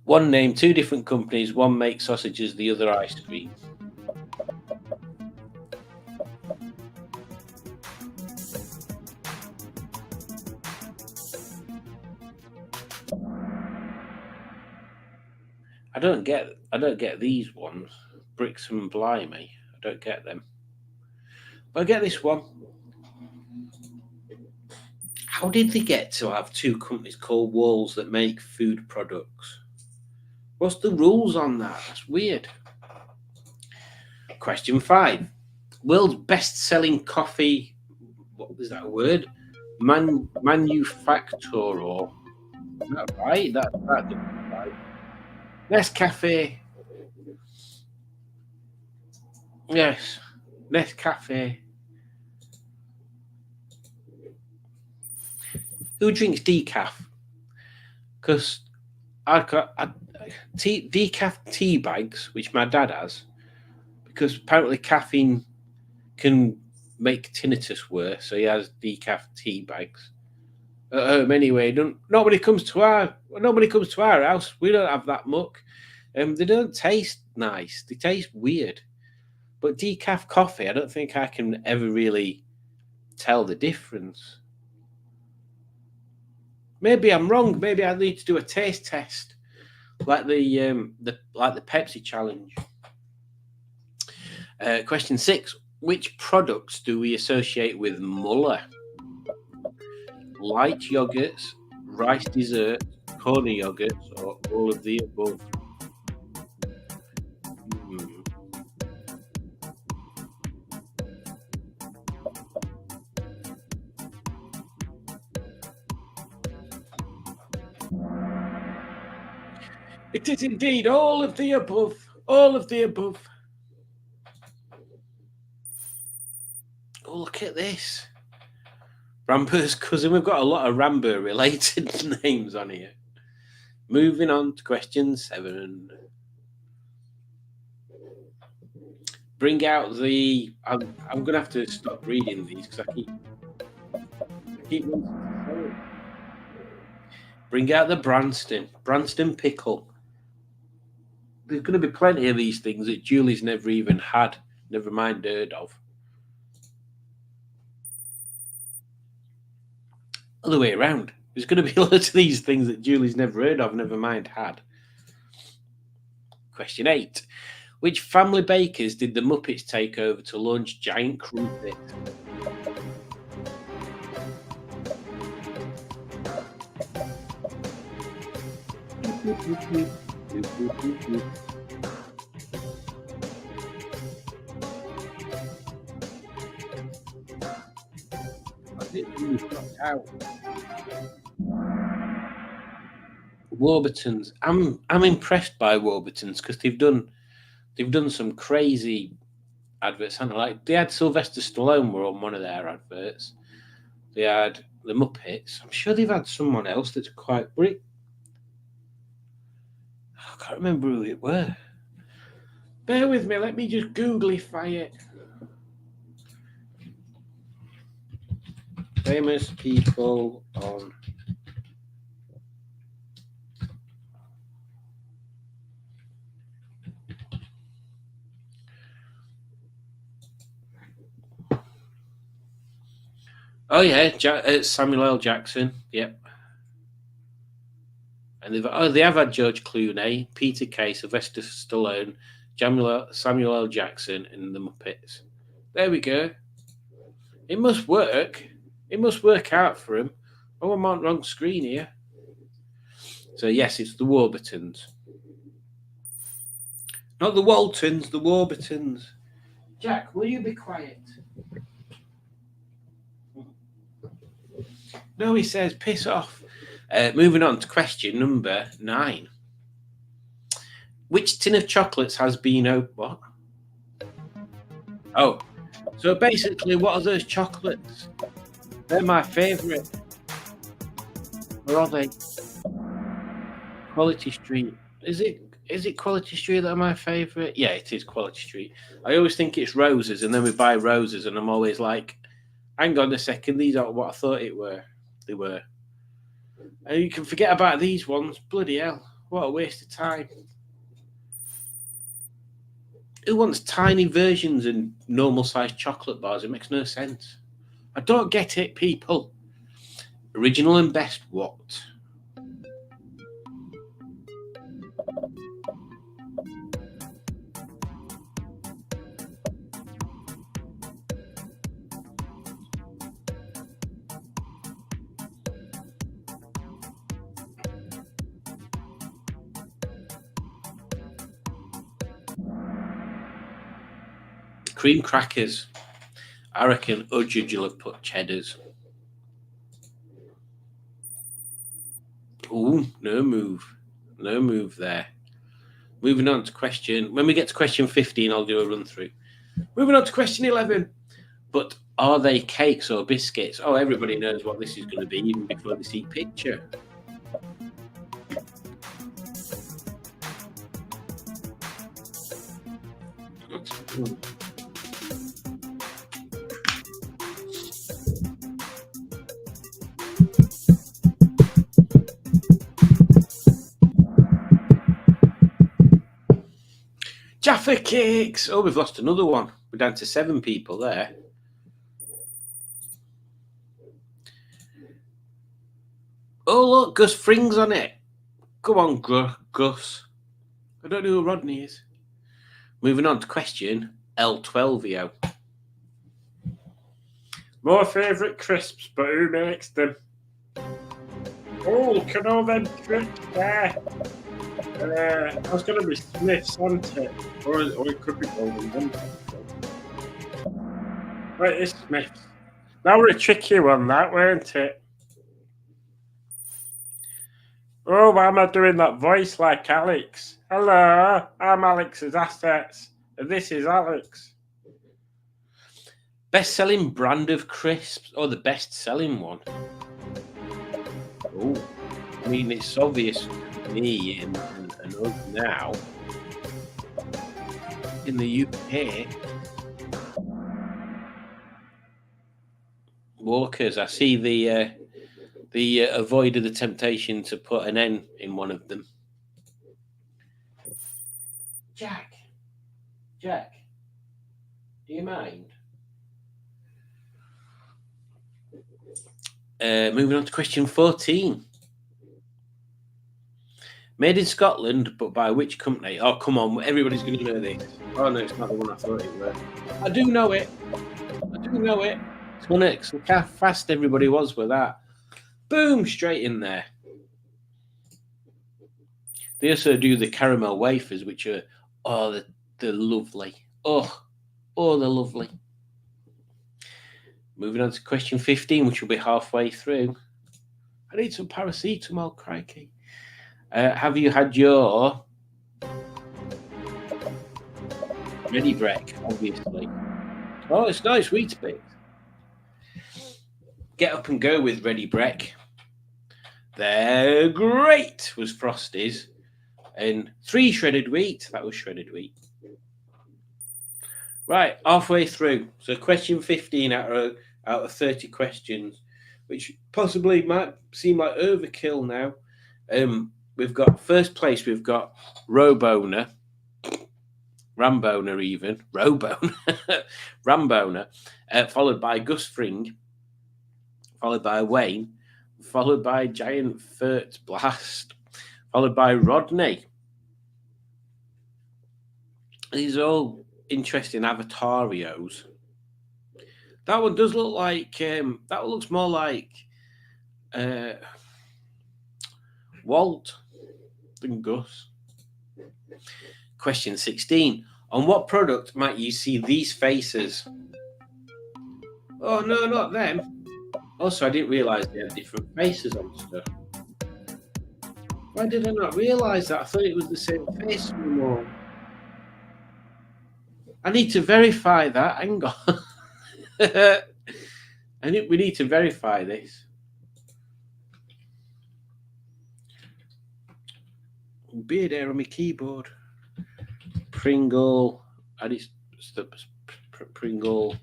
One name, 2 different companies. One makes sausages, the other ice cream. I don't get these ones. Bricks and Blimey. I don't get them. But I get this one. How did they get to have 2 companies called Walls that make food products? What's the rules on that? That's weird. Question 5. World's best-selling coffee. What is that word? Manufacturer. Is that right? That right. Nescafe. Yes, Nescafe. Who drinks decaf? Because decaf tea bags, which my dad has, because apparently caffeine can make tinnitus worse, so he has decaf tea bags. At home anyway. Nobody comes to our house. We don't have that muck. They don't taste nice. They taste weird. But decaf coffee, I don't think I can ever really tell the difference. Maybe I'm wrong. Maybe I need to do a taste test, like the Pepsi challenge. Question 6: which products do we associate with Muller? Light yogurts, rice dessert, corner yogurts, or all of the above? It is indeed all of the above. All of the above. Oh, look at this. Rambo's cousin. We've got a lot of Rambo related names on here. Moving on to question 7. Bring out the. I'm going to have to stop reading these because I keep Bring out the Branston pickle. There's going to be plenty of these things that Julie's never even had, never mind heard of. Other way around. There's going to be loads of these things that Julie's never heard of, never mind had. Question 8. Which family bakers did the Muppets take over to launch Giant Crumpet? Warburtons. I'm impressed by Warburtons because they've done some crazy adverts. Like they had Sylvester Stallone were on one of their adverts. They had the Muppets. I'm sure they've had someone else that's quite brick. I can't remember who it were. Bear with me. Let me just Googlify it. Famous people on Oh yeah, Samuel L. Jackson. Yep. And they have had George Clooney, Peter Kay, Sylvester Stallone, Samuel L. Jackson, and the Muppets. There we go. It must work. It must work out for him. Oh, I'm on the wrong screen here. So yes, it's the Warburtons. Not the Waltons, the Warburtons. Jack, will you be quiet? No, he says, piss off. Moving on to question number 9. Which tin of chocolates has been what? Oh, so basically, what are those chocolates? They're my favourite. Where are they? Quality Street. Is it Quality Street that are my favourite? Yeah, it is Quality Street. I always think it's roses, and then we buy roses, and I'm always like, hang on a second, these aren't what I thought they were. And you can forget about these ones. Bloody hell, what a waste of time. Who wants tiny versions and normal-sized chocolate bars? It makes no sense. I don't get it, people. Original and best what? Cream crackers. I reckon Udge will have put cheddars. Ooh, no move. No move there. Moving on to question. When we get to question 15, I'll do a run through. Moving on to question 11. But are they cakes or biscuits? Oh, everybody knows what this is going to be even before they see picture. Jaffa cakes. Oh, we've lost another one. We're down to 7 people there. Oh, look, Gus Fring's on it. Come on, Gus. I don't know who Rodney is. Moving on to question L12, More favourite crisps, but who makes them? Oh, look at all them tricks there. I was going to be Smith's, wasn't it? Or it could be Golden Wonder. Right, it's Smith's. That were a tricky one, that, weren't it? Oh, why am I doing that voice like Alex? Hello, I'm Alex's Assets, and this is Alex. Best-selling brand of crisps, or the best-selling one? Oh, I mean, it's obvious to me and us now. In the UK, Walkers. I see the avoided the temptation to put an N in one of them. Jack, do you mind? Moving on to question 14. Made in Scotland, but by which company? Oh, come on, everybody's going to know this. Oh, no, it's not the one I thought it was. I do know it. It's funny, look how fast everybody was with that. Boom, straight in there. They also do the caramel wafers, which are, they're lovely. Oh, they're lovely. Moving on to question 15, which will be halfway through. I need some paracetamol, crikey. Have you had your Ready Brek, obviously? Oh, it's nice, Weetabix. Get up and go with Ready Brek. They're great, was Frosty's. And 3 shredded wheat. That was shredded wheat. Right, halfway through. So question 15 out of 30 questions, which possibly might seem like overkill now. We've got first place, we've got Ramboner even, followed by Gus Fring, followed by Wayne, followed by Giant Furt Blast, followed by Rodney. These are all interesting avatarios. That one does look like that one looks more like Walt than Gus. Question 16. On what product might you see these faces? Oh no, not them. Also, I didn't realise they had different faces on stuff. Why did I not realise that? I thought it was the same face anymore. I need to verify that. Hang on. We need to verify this. Beard hair on my keyboard. Pringle. And it's the Pringle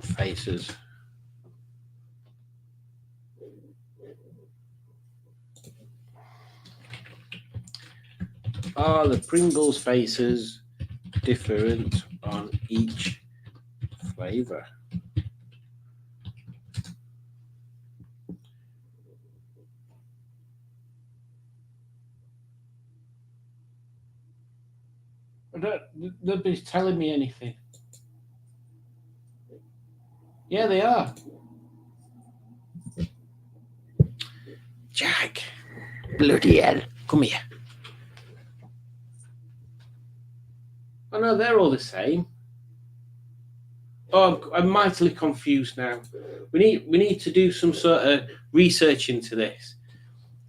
faces. Are the Pringles faces different on each flavour? Nobody's telling me anything. Yeah, they are. Jack. Bloody hell. Come here. Oh no, they're all the same. Oh, I'm mightily confused now. We need to do some sort of research into this,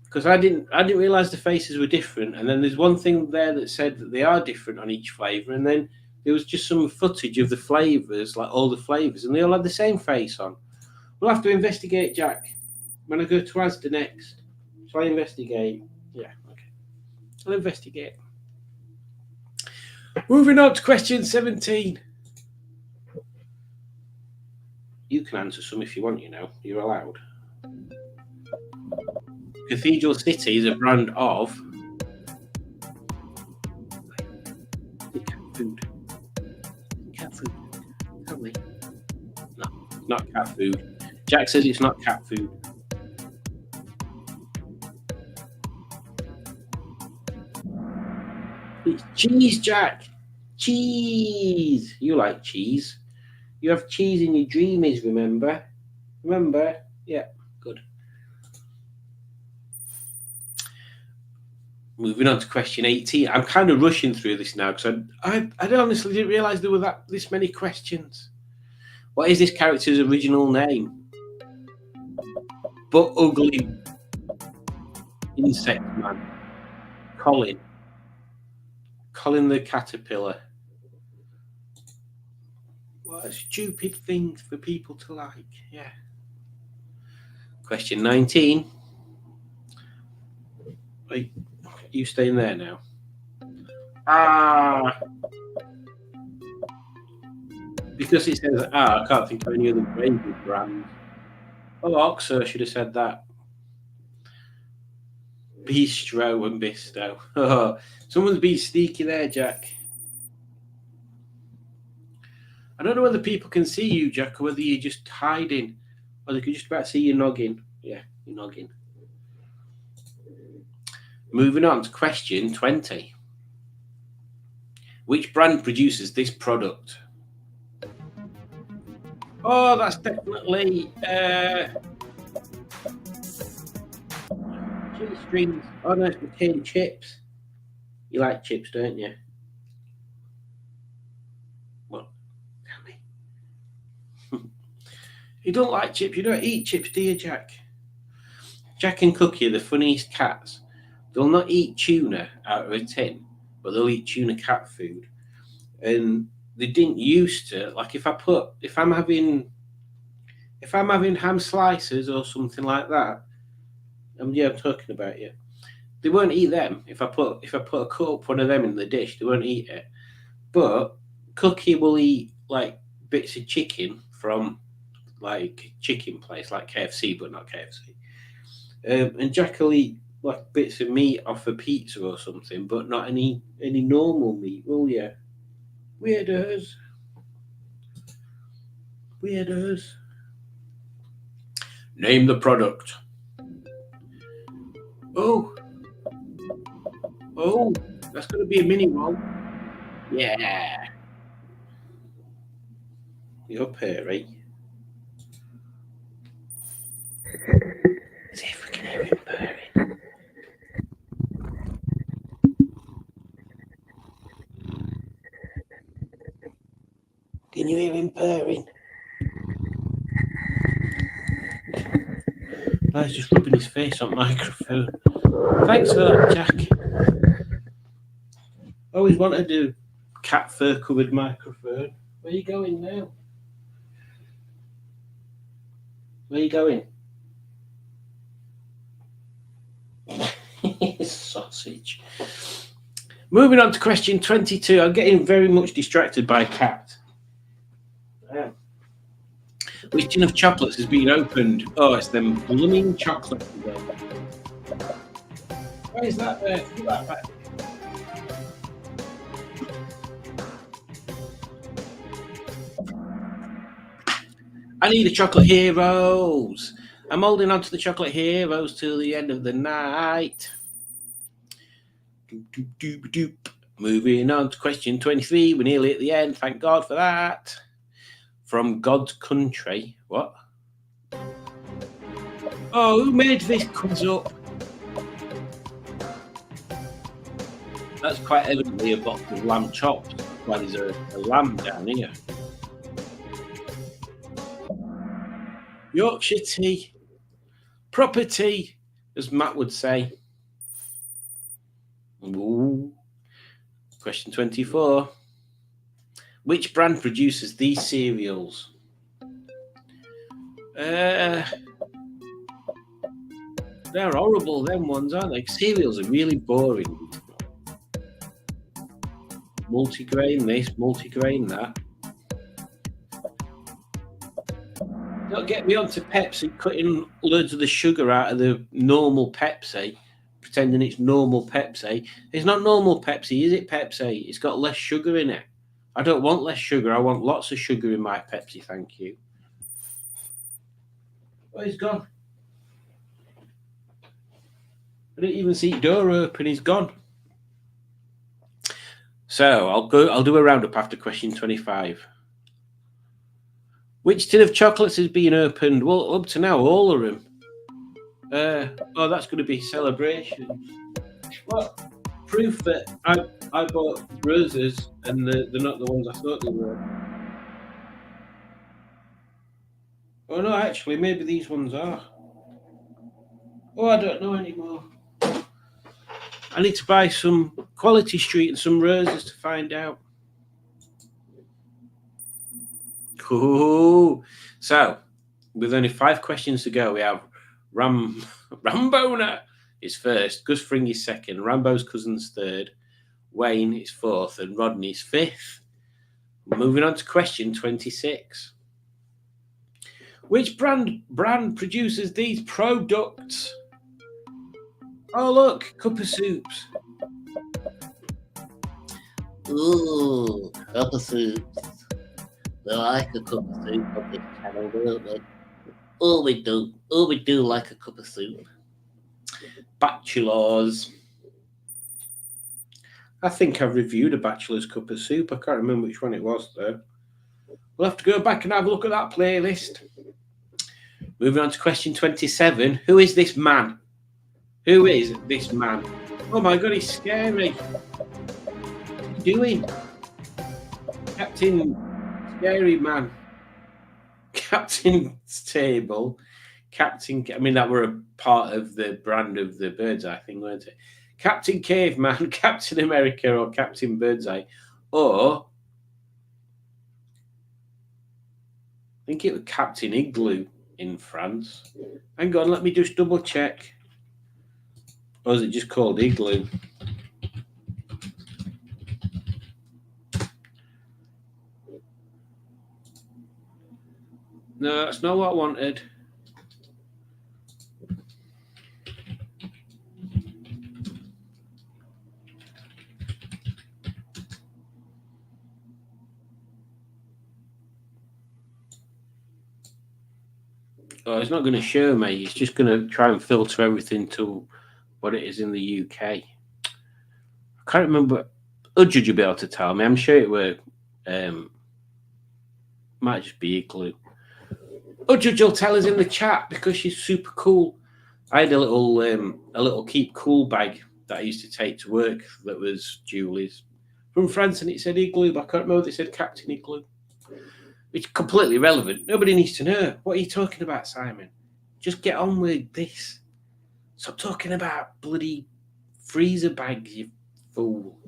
because I didn't realise the faces were different. And then there's one thing there that said that they are different on each flavour, and then there was just some footage of the flavours, like all the flavours, and they all had the same face on. We'll have to investigate, Jack. When I go to Asda next, shall I investigate? Yeah, okay. I'll investigate. Moving on to question 17. You can answer some if you want, you know. You're allowed. Cathedral City is a brand of cat food. Cat food. Tell me. No, not cat food. Jack says it's not cat food. It's cheese, Jack. Cheese. You like cheese. You have cheese in your dreamies, remember? Remember? Yeah, good. Moving on to question 18. I'm kind of rushing through this now because I honestly didn't realise there were this many questions. What is this character's original name? But ugly insect man. Colin the caterpillar. What a stupid thing for people to like. Yeah. Question 19. Are you staying there now? Because it says I can't think of any other gravy brands. Oh, Oxo should have said that. Bistro and Bisto. Oh, someone's been sneaky there, Jack. I don't know whether people can see you, Jack, or whether you're just hiding, or they can just about see your noggin. Yeah, your noggin. Moving on to question 20. Which brand produces this product? Oh, that's definitely chili strings. Oh, no, it's potato chips. You like chips, don't you? Well, tell me. You don't like chips. You don't eat chips, do you, Jack? Jack and Cookie are the funniest cats. They'll not eat tuna out of a tin, but they'll eat tuna cat food. And they didn't used to, like if I'm having ham slices or something like that, I'm talking about you. They won't eat them. If I put a cup one of them in the dish, they won't eat it. But Cookie will eat like bits of chicken from like chicken place, like KFC, but not KFC. And Jack will eat like bits of meat off a pizza or something, but not any normal meat, will you? Weirdos. Weirdos. Name the product. Oh, that's going to be a mini roll. Yeah. You up here, right? See if we can hear him purring. Can you hear him purring? Oh, he's just rubbing his face on microphone. Thanks for that, Jack. I always wanted to do cat fur covered microphone. Where are you going now? Where are you going? Sausage. Moving on to question 22. I'm getting very much distracted by a cat. Which tin of chocolates has been opened? Oh, it's them blooming chocolates again. Why is that there? Put that back. I need a chocolate heroes. I'm holding on to the chocolate heroes till the end of the night. Doop, doop, doop, doop. Moving on to question 23. We're nearly at the end. Thank God for that. From God's country. What? Oh, who made this quiz up? That's quite evidently a box of lamb chops. That's why there's a lamb down here. Yorkshire tea. Proper tea, as Matt would say. Ooh. Question 24. Which brand produces these cereals? They're horrible, them ones, aren't they? Cereals are really boring. Multigrain this, multigrain that. Don't get me onto Pepsi, cutting loads of the sugar out of the normal Pepsi, pretending it's normal Pepsi. It's not normal Pepsi, is it Pepsi? It's got less sugar in it. I don't want less sugar. I want lots of sugar in my Pepsi, thank you. Oh, he's gone. I didn't even see door open. He's gone. So I'll do a roundup after question 25. Which tin of chocolates has been opened? Well, up to now, all of them. Oh, that's going to be Celebration. What? Proof that I bought roses and they're not the ones I thought they were. Oh no, actually, maybe these ones are. Oh, I don't know anymore. I need to buy some Quality Street and some roses to find out. Ooh. So, with only 5 questions to go, we have Rambona is first, Gus Fring is second, Rambo's cousin's third, Wayne is fourth, and Rodney's fifth. Moving on to question 26. Which brand produces these products? Oh, look, Cup of Soups. Ooh, Cup of Soups. They like a cup of soup on this channel, don't they? Oh, we do like a cup of soup. Bachelors. I think I've reviewed a Bachelor's Cup of Soup. I can't remember which one it was, though. We'll have to go back and have a look at that playlist. Moving on to question 27. Who is this man? Who is this man? Oh my God, he's scary. What are you doing? Captain Scary Man. Captain's Table. I mean, that were a part of the brand of the Birdseye thing, weren't it? Captain Caveman, Captain America, or Captain Birdseye. Or, I think it was Captain Igloo in France. Hang on, let me just double check. Or is it just called Igloo? No, that's not what I wanted. Oh, it's not going to show me. It's just going to try and filter everything to what it is in the UK. I can't remember. Udge will be able to tell me. I'm sure it were. Might just be Igloo. Udge will tell us in the chat because she's super cool. I had a little keep cool bag that I used to take to work that was Julie's from France, and it said Igloo, but I can't remember if it said Captain Igloo. It's completely irrelevant. Nobody needs to know. What are you talking about, Simon? Just get on with this. Stop talking about bloody freezer bags, you fool.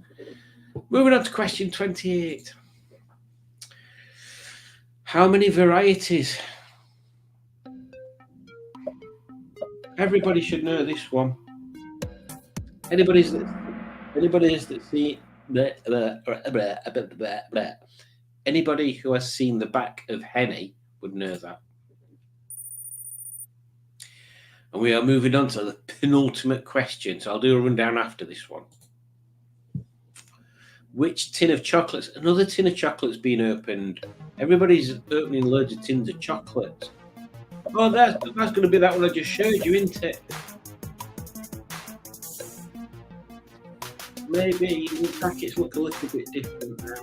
Moving on to question 28. How many varieties? Everybody should know this one. Anybody who has seen the back of Henny would know that. And we are moving on to the penultimate question. So I'll do a rundown after this one. Which tin of chocolates? Another tin of chocolates being opened. Everybody's opening loads of tins of chocolates. Oh, that's going to be that one I just showed you, isn't it? Maybe the packets look a little bit different now.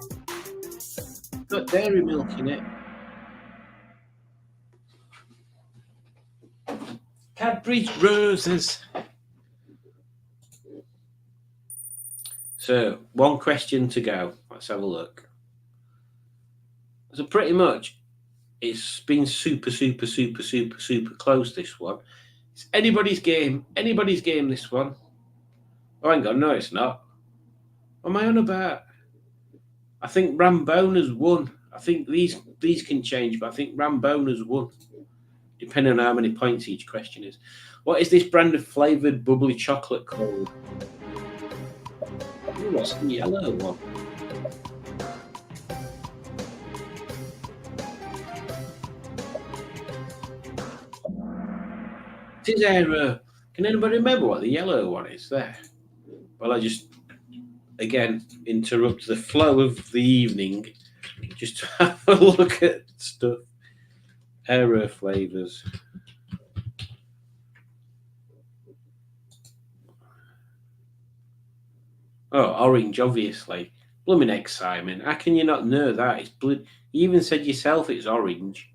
Got dairy milk in it. Cadbury's Roses. So, one question to go. Let's have a look. So pretty much, it's been super close, this one. It's anybody's game. Anybody's game, this one. Oh, hang on. No, it's not. What am I on about? I think Rambona's won. I think these can change, but I think Rambona's won. Depending on how many points each question is. What is this brand of flavoured bubbly chocolate called? Ooh, what's the yellow one? It is Aero. Can anybody remember what the yellow one is there? Well, I just, again, interrupt the flow of the evening just to have a look at stuff. Aero flavours. Oh, orange, obviously. Blooming heck, Simon. How can you not know that? It's blood. You even said yourself it's orange.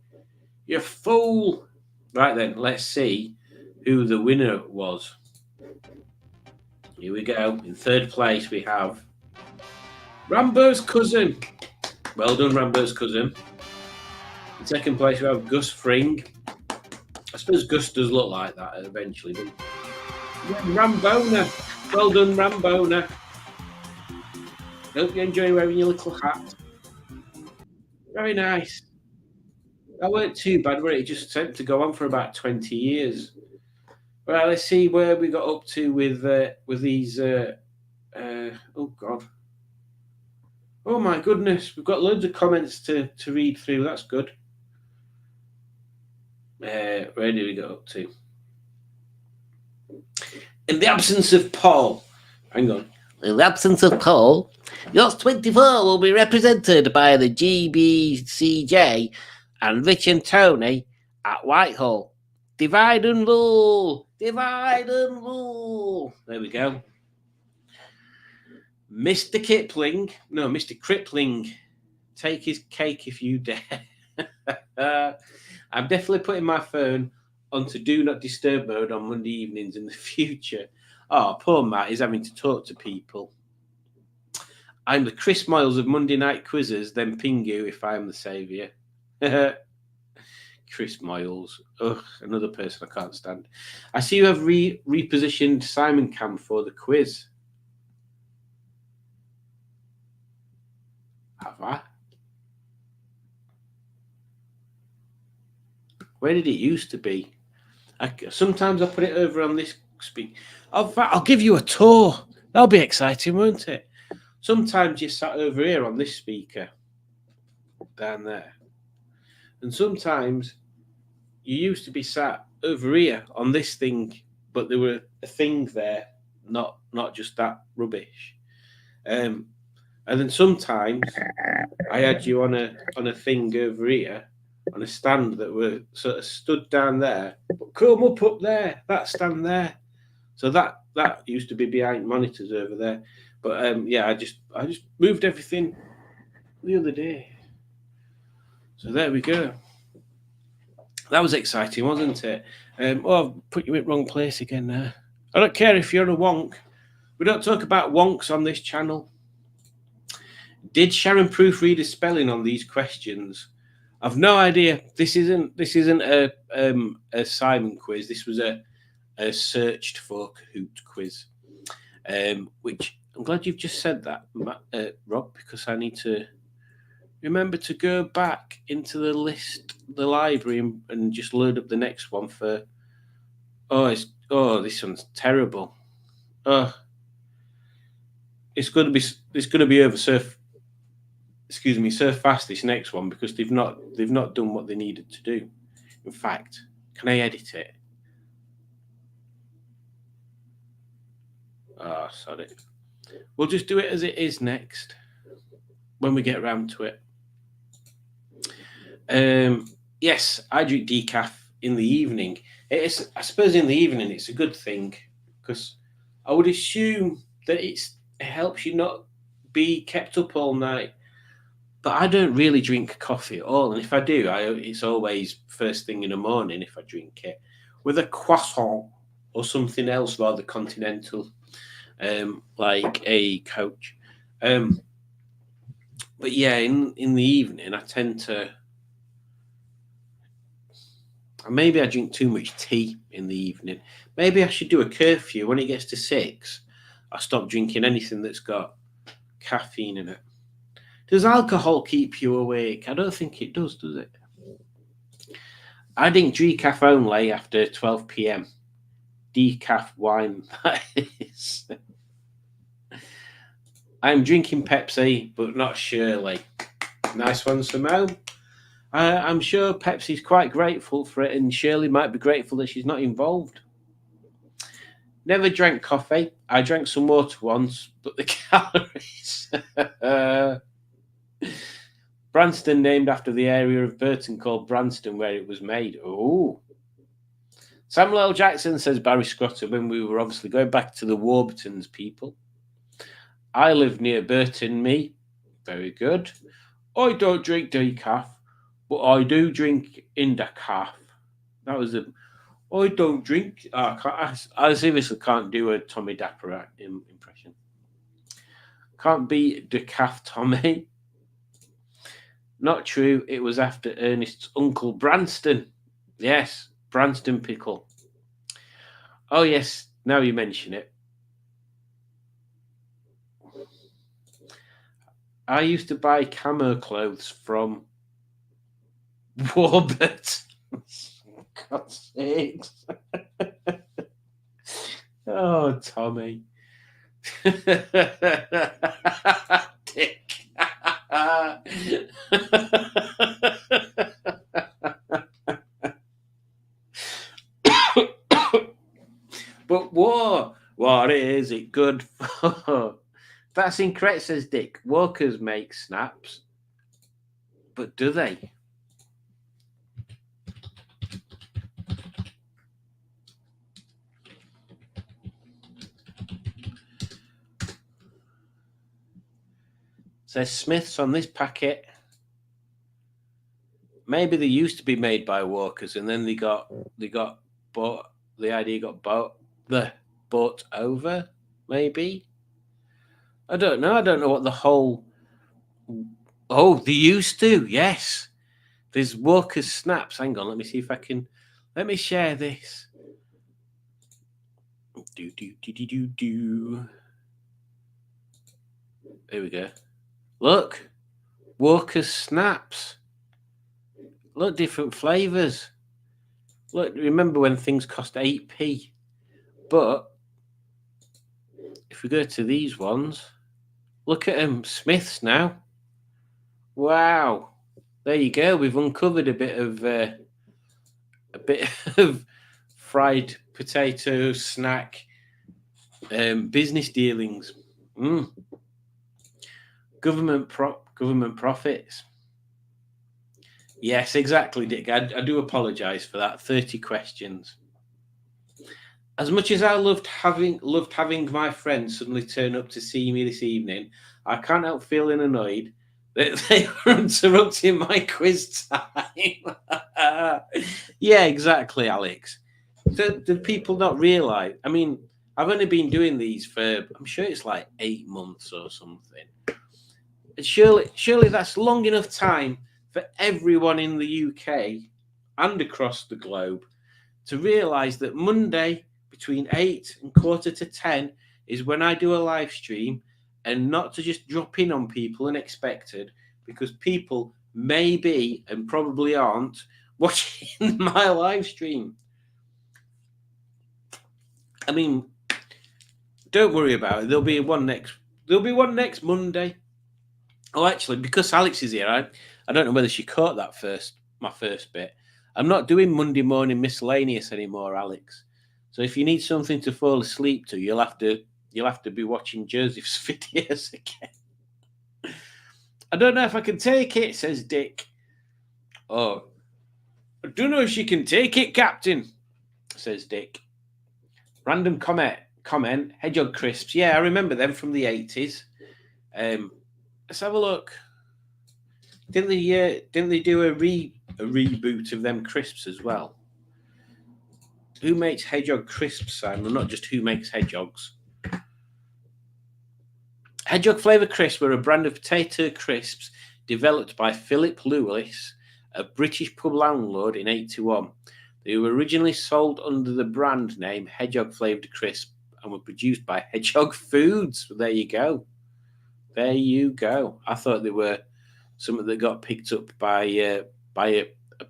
You fool. Right then, let's see who the winner was. Here we go. In third place, we have Rambo's cousin. Well done, Rambo's cousin. In second place, we have Gus Fring. I suppose Gus does look like that eventually, doesn't he? Rambona. Well done, Rambona. Hope you enjoy wearing your little hat. Very nice. That weren't too bad, were it? It just seemed to go on for about 20 years. Well, let's see where we got up to with these. Oh God! Oh my goodness! We've got loads of comments to read through. That's good. Where did we get up to? In the absence of Paul, hang on. In the absence of Paul, Yachts 24 will be represented by the GBCJ and Rich and Tony at Whitehall. Divide and rule. Divide and rule. There we go. Mr. Crippling, take his cake if you dare. I'm definitely putting my phone onto do not disturb mode on Monday evenings in the future. Oh, poor Matt is having to talk to people. I'm the Chris Moyles of Monday night quizzes, then Pingu if I'm the saviour. Chris Moyles. Ugh, another person I can't stand. I see you have repositioned Simon Cam for the quiz. Have I? Where did it used to be? Sometimes I put it over on this speak. I'll give you a tour. That'll be exciting, won't it? Sometimes you sat over here on this speaker, down there. And sometimes you used to be sat over here on this thing, but there were a thing there, not just that rubbish. And then sometimes I had you on a thing over here, on a stand that were sort of stood down there, but come up there, that stand there. So that used to be behind monitors over there. But yeah, I just moved everything the other day. So there we go. That was exciting, wasn't it? Oh, I've put you in the wrong place again there. I don't care if you're a wonk. We don't talk about wonks on this channel. Did Sharon proofread a spelling on these questions? I've no idea. This isn't a Simon quiz. This was a searched for Kahoot quiz. Which I'm glad you've just said that, Rob, because I need to remember to go back into the list, the library, and just load up the next one for. This one's terrible. It's going to be over so fast, this next one, because they've not done what they needed to do. In fact, can I edit it? Oh, sorry. We'll just do it as it is next when we get around to it. Yes, I drink decaf in the evening. I suppose in the evening it's a good thing, because I would assume that it helps you not be kept up all night. But I don't really drink coffee at all, and if I do, it's always first thing in the morning if I drink it, with a croissant or something else rather continental, like a Coach. But yeah, in the evening I tend to. Maybe I drink too much tea in the evening. Maybe I should do a curfew. When it gets to 6, I stop drinking anything that's got caffeine in it. Does alcohol keep you awake? I don't think it does it? I drink decaf only after 12 p.m. Decaf wine, that is. I'm drinking Pepsi, but not Shirley. Nice one, Simone. I'm sure Pepsi's quite grateful for it, and Shirley might be grateful that she's not involved. Never drank coffee. I drank some water once, but the calories. Branston, named after the area of Burton called Branston, where it was made. Oh. Samuel L. Jackson, says Barry Scrotter, when we were obviously going back to the Warburtons people. I live near Burton, me. Very good. I don't drink decaf, but I do drink Indicaf. That was I don't drink. I seriously can't do a Tommy Dapper impression. Can't be decaf Tommy. Not true. It was after Ernest's uncle Branston. Yes, Branston pickle. Oh yes, now you mention it. I used to buy camo clothes from Warbert. God's sakes. Oh, Tommy. Dick. But what is it good for? That's incorrect, says Dick. Walkers make snaps. But do they? Says Smiths on this packet. Maybe they used to be made by Walkers, and then they got bought. The idea got bought over. Maybe. I don't know. I don't know what the whole. Oh, they used to. Yes, there's Walker's snaps. Hang on. Let me see if I can. Let me share this. Do. There we go. Look, Walker's snaps. Look, different flavors. Look, remember when things cost 8p? But if we go to these ones, look at them, Smiths now. Wow, there you go. We've uncovered a bit of fried potato snack business dealings. Government profits. Yes, exactly, Dick. I do apologise for that. 30 questions. As much as I loved having my friends suddenly turn up to see me this evening, I can't help feeling annoyed that they were interrupting my quiz time. Yeah, exactly, Alex. Do people not realise? I mean, I've only been doing these for, I'm sure it's like 8 months or something. And surely that's long enough time for everyone in the UK and across the globe to realise that Monday between 8 and quarter to 10 is when I do a live stream, and not to just drop in on people unexpected, because people may be and probably aren't watching my live stream. I mean, don't worry about it. There'll be one next Monday. Oh, actually, because Alex is here, I don't know whether she caught my first bit. I'm not doing Monday morning miscellaneous anymore, Alex. So if you need something to fall asleep to, you'll have to be watching Joseph's videos again. I don't know if I can take it, says Dick. Oh, I don't know if she can take it, Captain, says Dick. Random comment. Hedgehog crisps. Yeah, I remember them from the 80s. Let's have a look. Didn't they do a reboot of them crisps as well? Who makes hedgehog crisps, Simon? Not just who makes hedgehogs. Hedgehog flavour crisps were a brand of potato crisps developed by Philip Lewis, a British pub landlord, in 1981. They were originally sold under the brand name Hedgehog Flavoured Crisp and were produced by Hedgehog Foods. There you go. There you go. I thought they were something that got picked up by a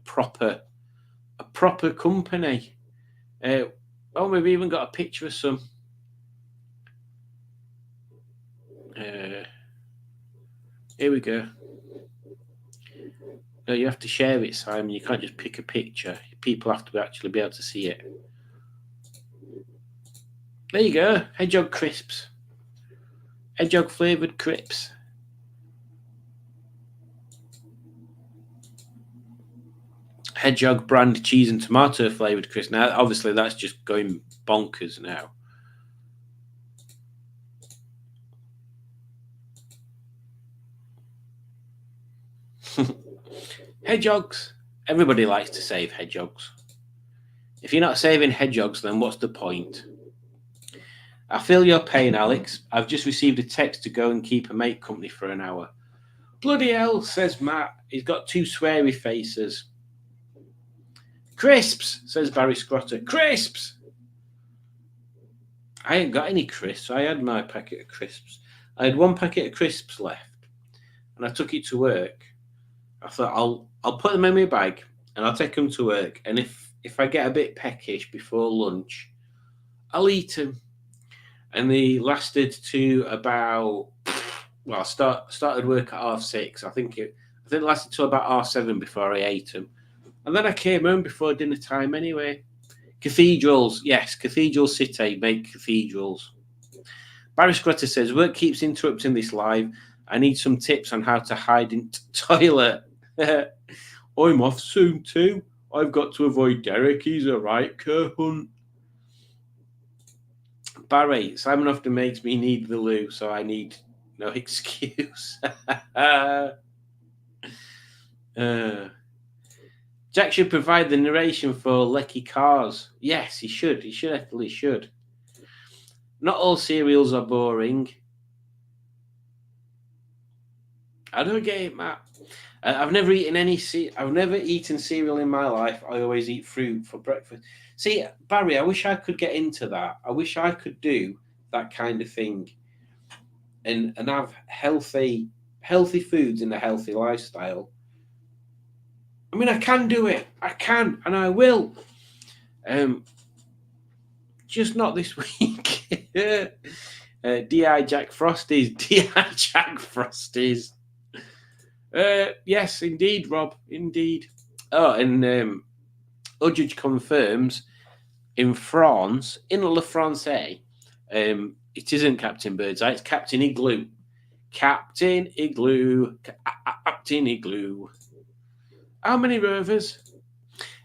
proper company. We've even got a picture of some. Here we go. No, you have to share it, Simon. You can't just pick a picture. People have to actually be able to see it. There you go. Hedgehog crisps. Hedgehog flavoured crisps. Hedgehog brand cheese and tomato flavoured crisps. Now, obviously, that's just going bonkers now. Hedgehogs. Everybody likes to save hedgehogs. If you're not saving hedgehogs, then what's the point? I feel your pain, Alex. I've just received a text to go and keep a mate company for an hour. Bloody hell, says Matt. He's got two sweary faces. Crisps, says Barry Scrotter. Crisps! I ain't got any crisps. I had my packet of crisps. I had one packet of crisps left, and I took it to work. I thought I'll put them in my bag and I'll take them to work. And if I get a bit peckish before lunch, I'll eat them. And they lasted to about, well, I started work at 6:30. I think it lasted till about 7:30 before I ate them. And then I came home before dinner time anyway. Cathedrals, yes, Cathedral City make cathedrals. Barry Scrutter says, work keeps interrupting this live. I need some tips on how to hide in toilet. I'm off soon too. I've got to avoid Derek. He's a right cunt. Barry, Simon often makes me need the loo, so I need no excuse. Jack should provide the narration for Lecky Cars. Yes, he should. He definitely should. Not all cereals are boring. I don't get it, Matt. I've never eaten I've never eaten cereal in my life. I always eat fruit for breakfast. See, Barry, I wish I could get into that. I wish I could do that kind of thing, and have healthy foods in a healthy lifestyle. I mean, I can do it. I can, and I will. Just not this week. D.I. Jack Frosties. D.I. Jack Frosties. Yes, indeed, Rob. Indeed. Oh, and Udge confirms in France, in Le Francais, it isn't Captain Birdseye, it's Captain Igloo. Captain Igloo. Captain Igloo. How many rovers?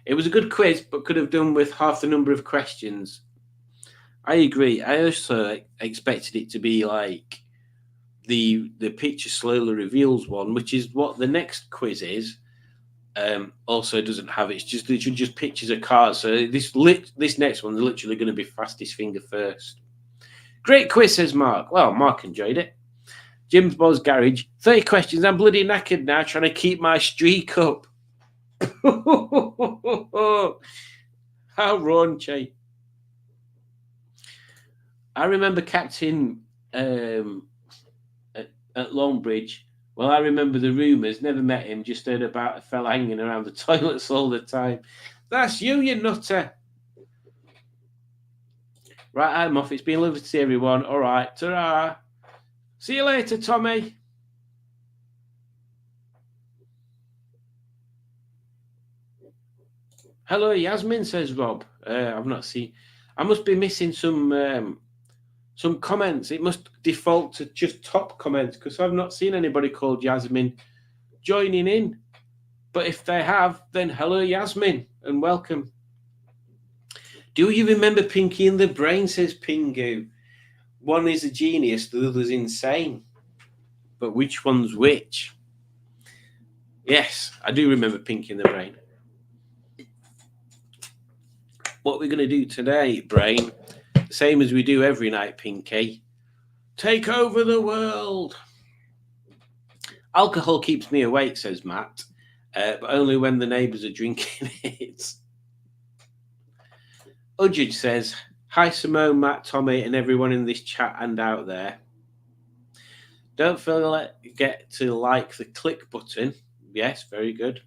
It was a good quiz, but could have done with half the number of questions. I agree. I also expected it to be like the picture slowly reveals one, which is what the next quiz is. Also doesn't have it. It's just literally just pictures of cars. So this next one's literally going to be fastest finger first. Great quiz, says Mark. Well, Mark enjoyed it. Jim's Buzz Garage. 30 questions. I'm bloody knackered now trying to keep my streak up. How raunchy. I remember Captain at Longbridge. Well, I remember the rumours. Never met him. Just heard about a fella hanging around the toilets all the time. That's you nutter. Right, I'm off. It's been lovely to see everyone. All right, ta-ra. See you later, Tommy. Hello, Yasmin, says Rob. I've not seen. I must be missing some comments. It must default to just top comments because I've not seen anybody called Yasmin joining in. But if they have, then hello, Yasmin, and welcome. Do you remember Pinky and the Brain, says Pingu. One is a genius, the other's insane. But which one's which? Yes, I do remember Pinky and the Brain. What we're going to do today, Brain, same as we do every night, Pinky. Take over the world. Alcohol keeps me awake, says Matt, but only when the neighbours are drinking it. Udgage says, hi, Simone, Matt, Tommy, and everyone in this chat and out there. Don't forget to like the click button. Yes, very good.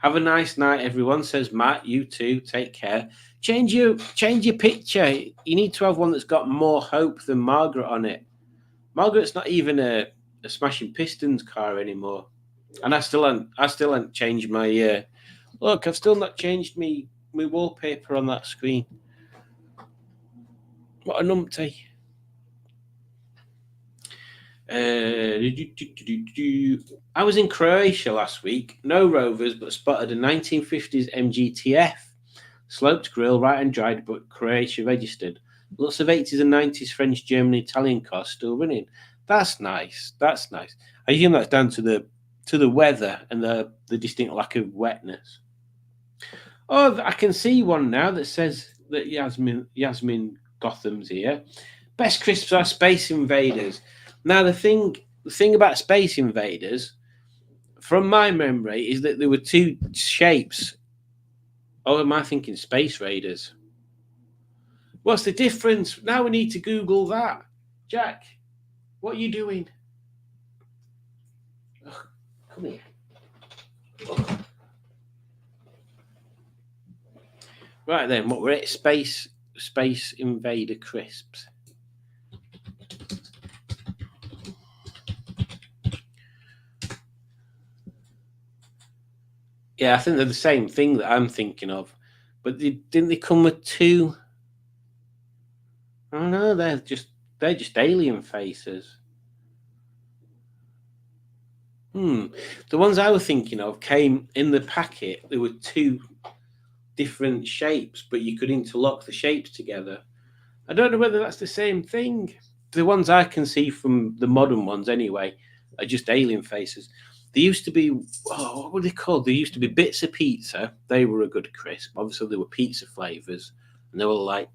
Have a nice night, everyone, says Matt. You too. Take care. Change your picture. You need to have one that's got more hope than Margaret on it. Margaret's not even a Smashing Pistons car anymore. And I still haven't changed my look, I've still not changed my wallpaper on that screen. What a numpty. I was in Croatia last week. No rovers, but spotted a 1950s MGTF. Sloped grille, right and dried, but Croatia registered. Lots of 80s and 90s French, German, Italian cars still running. That's nice. That's nice. I assume that's down to the weather and the distinct lack of wetness. Oh, I can see one now that says that Yasmin Gotham's here. Best crisps are Space Invaders. Now the thing about Space Invaders, from my memory, is that there were two shapes. Oh, am I thinking Space Raiders? What's the difference? Now we need to Google that. Jack, what are you doing? Oh, come here. Oh. Right then, what we're at Space Invader crisps. Yeah, I think they're the same thing that I'm thinking of. But didn't they come with two? Oh no, they're just alien faces. The ones I was thinking of came in the packet. There were two different shapes, but you could interlock the shapes together. I don't know whether that's the same thing. The ones I can see from the modern ones anyway are just alien faces. There used to be, what were they called? There used to be bits of pizza. They were a good crisp. Obviously, they were pizza flavors, and they were like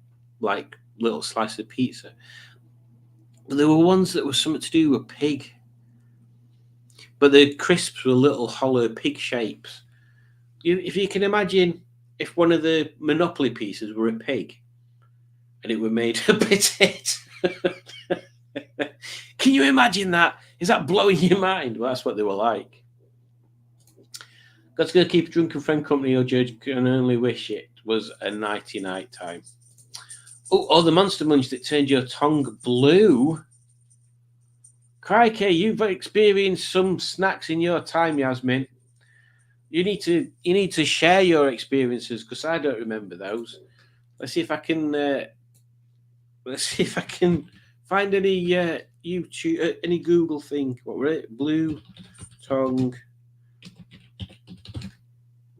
little slices of pizza. But there were ones that were something to do with pig. But the crisps were little hollow pig shapes. If you can imagine, if one of the Monopoly pieces were a pig, and it were made of potato. Can you imagine that? Is that blowing your mind? Well, that's what they were like. Got to go keep a drunken friend company, or Judge can only wish it was a nighty night time. Oh, the Monster Munch that turned your tongue blue. Crikey, you've experienced some snacks in your time, Yasmin. You need to share your experiences because I don't remember those. Let's see if I can find any YouTube, any Google thing. What were it? Blue tongue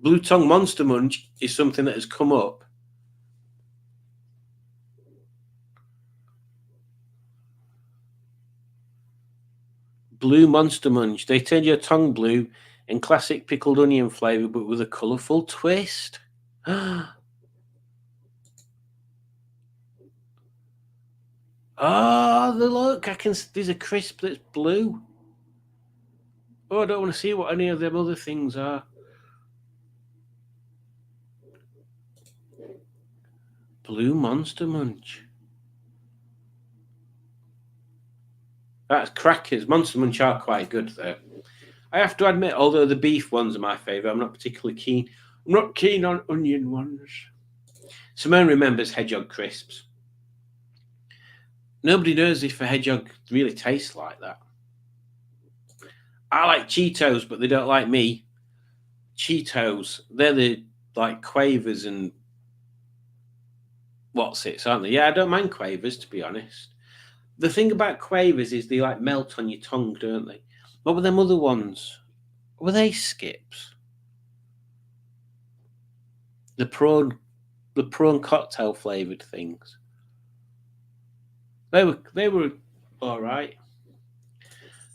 Blue Tongue Monster Munch is something that has come up. Blue Monster Munch. They turn your tongue blue in classic pickled onion flavour, but with a colourful twist. Oh, look! There's a crisp that's blue. Oh, I don't want to see what any of them other things are. Blue Monster Munch. That's crackers. Monster Munch are quite good, though. I have to admit, although the beef ones are my favourite, I'm not particularly keen. I'm not keen on onion ones. Simone remembers Hedgehog crisps. Nobody knows if a hedgehog really tastes like that. I like Cheetos, but they don't like me. Cheetos, they're the like Quavers and what's it, aren't they? Yeah, I don't mind Quavers, to be honest. The thing about Quavers is they like melt on your tongue, don't they? What were them other ones? Were they Skips? The prawn cocktail flavoured things. They were all right.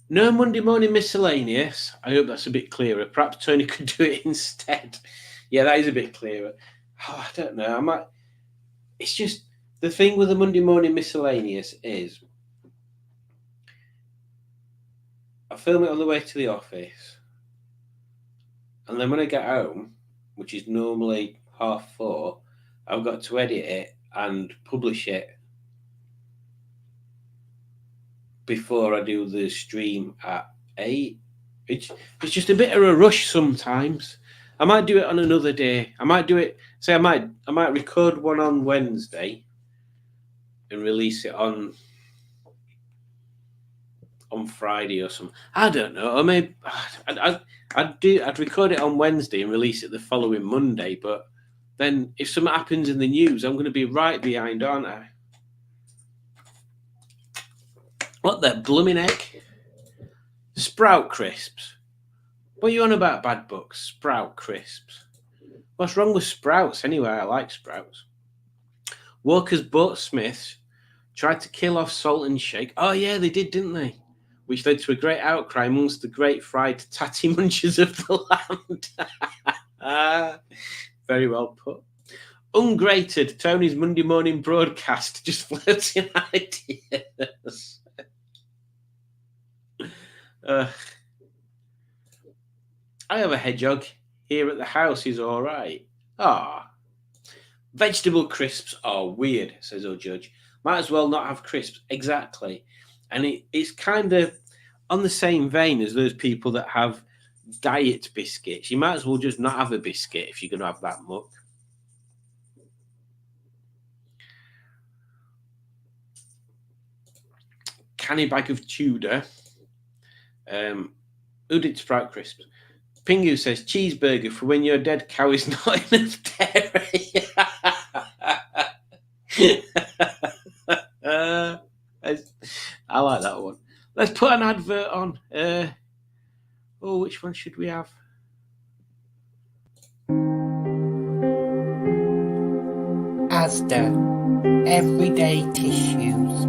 No Monday morning miscellaneous. I hope that's a bit clearer. Perhaps Tony could do it instead. Yeah, that is a bit clearer. Oh, I don't know. It's just the thing with the Monday morning miscellaneous is I film it on the way to the office, and then when I get home, which is normally 4:30, I've got to edit it and publish it before I do the stream at 8. It's just a bit of a rush sometimes. I might do it on another day. I might do it. Say I might record one on Wednesday and release it on Friday or something. I don't know. Or maybe I'd record it on Wednesday and release it the following Monday. But then if something happens in the news, I'm going to be right behind, aren't I? What the blooming heck? Sprout crisps. What are you on about, Bad Books? Sprout crisps. What's wrong with Sprouts anyway? I like Sprouts. Walker's Boatsmiths tried to kill off Salt and Shake. Oh yeah, they did, didn't they? Which led to a great outcry amongst the great fried tatty munchers of the land. Very well put. Ungrated, Tony's Monday morning broadcast, just floating ideas. I have a hedgehog here at the house. He's all right. Vegetable crisps are weird, says our judge. Might as well not have crisps. Exactly. And it's kind of on the same vein as those people that have diet biscuits. You might as well just not have a biscuit if you're going to have that much. Canny bag of Tudor. Who did Sprout crisps? Pingu says cheeseburger for when your dead cow is not enough dairy. I like that one. Let's put an advert on. Which one should we have? Asda everyday tissues.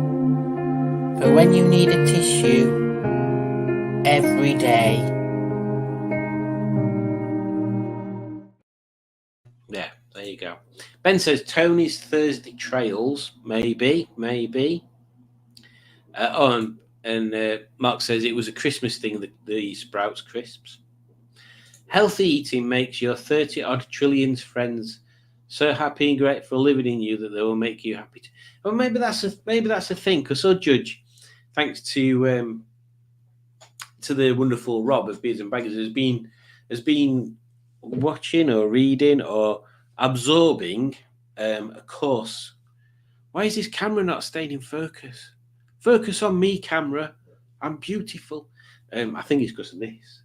For when you need a tissue every day. Yeah, there you go. Ben says Tony's Thursday Trails, maybe. And Mark says it was a Christmas thing, the Sprouts crisps. Healthy eating makes your 30-odd trillion friends so happy and grateful living in you that they will make you happy. Well, maybe that's a thing. Because our judge, thanks to the wonderful Rob of Beers and Baggers, has been watching or reading or absorbing a course. Why is this camera not staying in focus? Focus on me, camera. I'm beautiful. I think it's because of this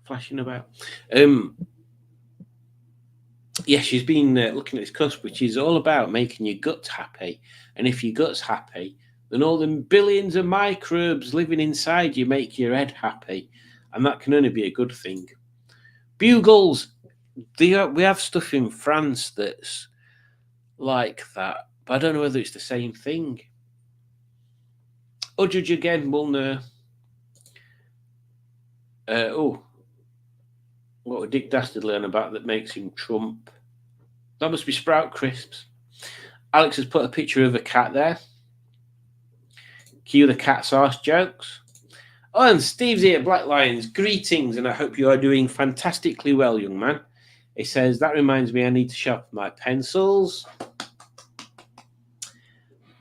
flashing about. Yeah, she's been looking at this course, which is all about making your guts happy. And if your gut's happy, then all the billions of microbes living inside you make your head happy. And that can only be a good thing. Bugles, We have stuff in France that's like that, but I don't know whether it's the same thing. Judge again will know. What would Dick Dastard learn about that makes him Trump? That must be Sprout Crisps. Alex has put a picture of a cat there. Cue the cat's arse jokes. Oh, and Steve's here, Black Lions. Greetings, and I hope you are doing fantastically well, young man. He says, that reminds me I need to sharpen my pencils.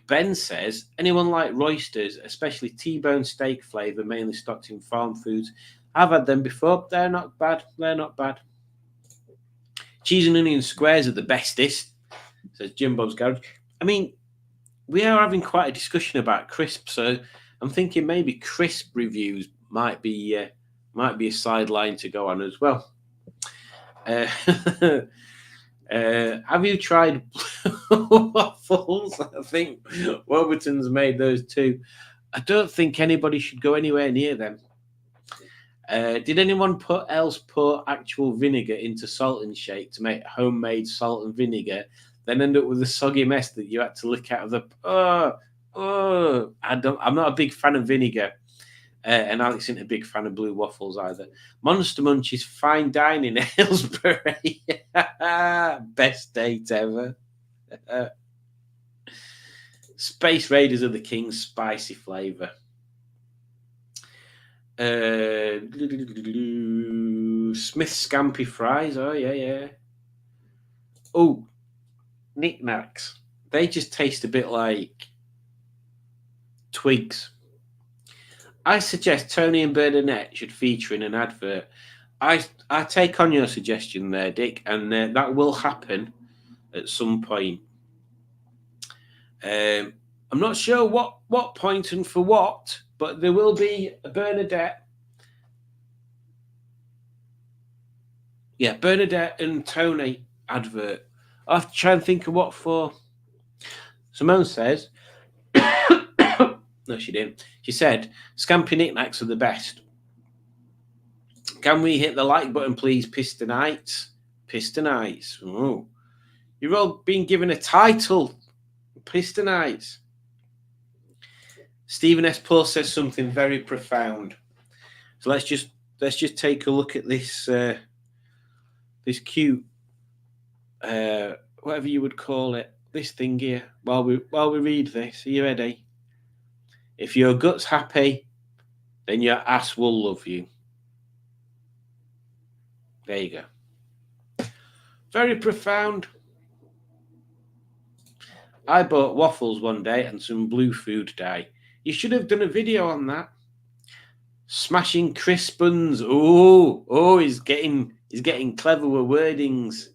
Ben says, anyone like Roysters, especially T-bone steak flavour, mainly stocked in farm foods? I've had them before. They're not bad. They're not bad. Cheese and onion squares are the bestest, says Jim Bob's Garage. I mean, we are having quite a discussion about crisps, so I'm thinking maybe crisp reviews might be a sideline to go on as well. Have you tried waffles? I think Warburton's made those too. I don't think anybody should go anywhere near them. Did anyone else put actual vinegar into salt and shake to make homemade salt and vinegar, then end up with a soggy mess that you had to lick out of the... I'm not a big fan of vinegar. And Alex isn't a big fan of blue waffles either. Monster Munch is fine dining in Aylesbury. Best date ever. Space Raiders are the king's spicy flavour. Smith Scampi fries. Oh, yeah. Oh, knickknacks. They just taste a bit like twigs. I suggest Tony and Bernadette should feature in an advert. I take on your suggestion there, Dick, and that will happen at some point. I'm not sure what point and for what, but there will be a Bernadette. Yeah, Bernadette and Tony advert. I have to try and think of what for. Simone says... No, she didn't. She said, Scampi knickknacks are the best. Can we hit the like button, please, Pistonites? Pistonites. Oh. You're all being given a title. Pistonites. Stephen S. Paul says something very profound. So let's just take a look at this this cute whatever you would call it, this thing here, while we read this. Are you ready? If your gut's happy, then your ass will love you. There you go. Very profound. I bought waffles one day and some blue food dye. You should have done a video on that. Smashing crisp buns. Oh, he's getting clever with wordings.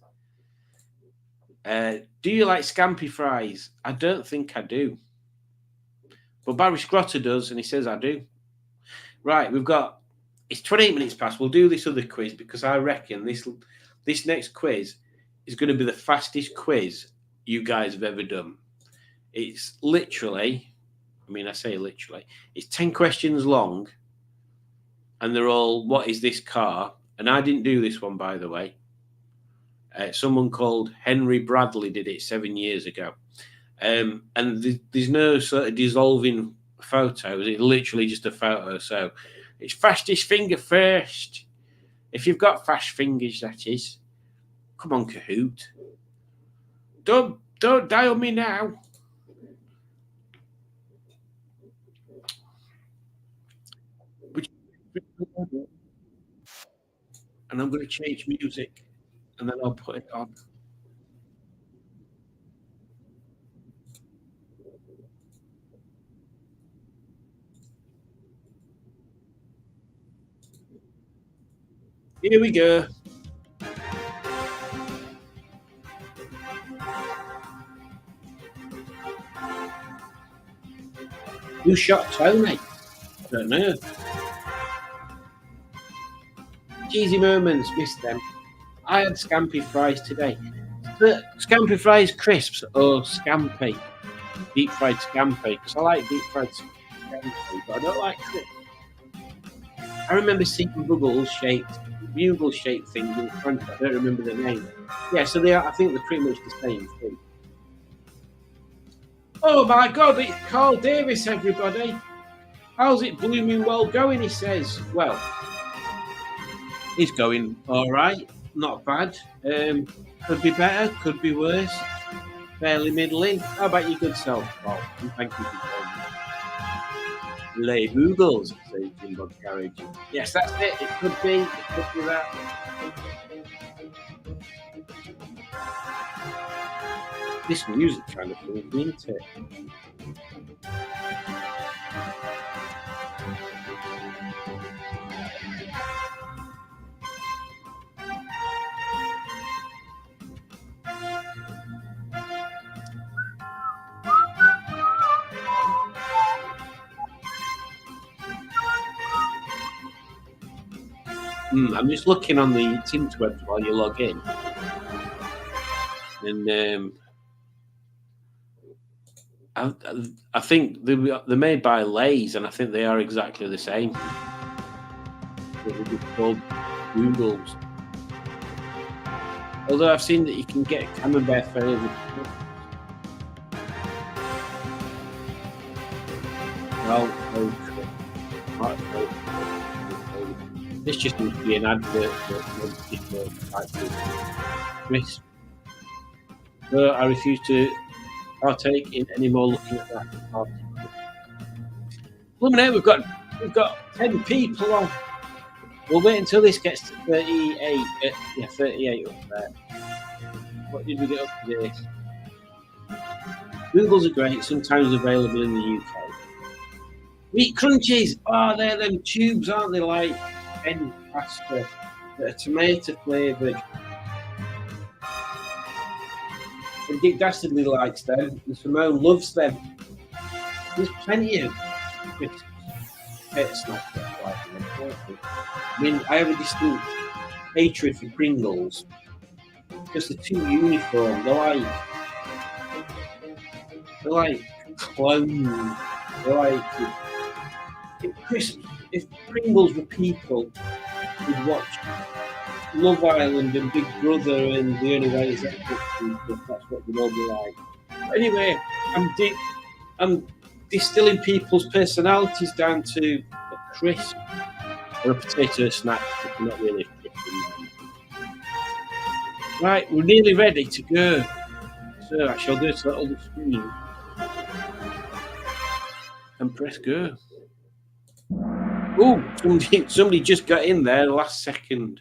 Do you like scampi fries? I don't think I do. But Barry Scrotter does, and he says I do. Right, it's 28 minutes past. We'll do this other quiz because I reckon this next quiz is going to be the fastest quiz you guys have ever done. It's literally, I say literally, it's 10 questions long, and they're all, what is this car? And I didn't do this one, by the way. Someone called Henry Bradley did it 7 years ago. And there's no sort of dissolving photos. It's literally just a photo. So it's fastest finger first. If you've got fast fingers, that is. Come on, Kahoot. Don't dial me now. And I'm going to change music, and then I'll put it on. Here we go. Who shot Tony? I don't know. Cheesy moments, missed them. I had scampi fries today. Scampi fries crisps or scampi? Deep fried scampi. Because I like deep fried scampi, but I don't like crisps. I remember seeing bubbles shaped bugle-shaped things in front. I don't remember the name. Yeah, so they are. I think they're pretty much the same thing. Oh my God! It's Carl Davis, everybody. How's it blooming well going? He says. Well, he's going all right. Not bad. Could be better. Could be worse. Fairly middling. How about your good self, Paul? And thank you for joining me. Lay Boogles, says Jimbo Carriage. Yes, that's it. It could be. It could be that. This music kind of feels me into it. I'm just looking on the Tinterwebs while you log in, and I think they're made by Lay's, and I think they are exactly the same. They would be called Boogles. Although I've seen that you can get Camembert flavored. Well, this just must be an advert for particular type of crisp. So I refuse to partake in any more looking at that. Blooming, we've got 10 people on. We'll wait until this gets to 38. 38 up there. What did we get up to this? Boogles are great, sometimes available in the UK. Wheat crunchies! Oh, they're them tubes, aren't they? Like any pasta that are tomato flavoured. And Dick Dastardly likes them, and Simone loves them. There's plenty of pet snacks that I like them. I mean, I have a distinct hatred for Pringles because they're too uniform. They're like clowns. They're like if Pringles were people, we'd watch Love Island and Big Brother and The Only Way Is Up. That's what we'd all be like. Anyway, I'm distilling people's personalities down to a crisp or a potato snack, but not really a crisp. Right, we're nearly ready to go. So I shall go to that other screen and press go. Oh, somebody just got in there last second.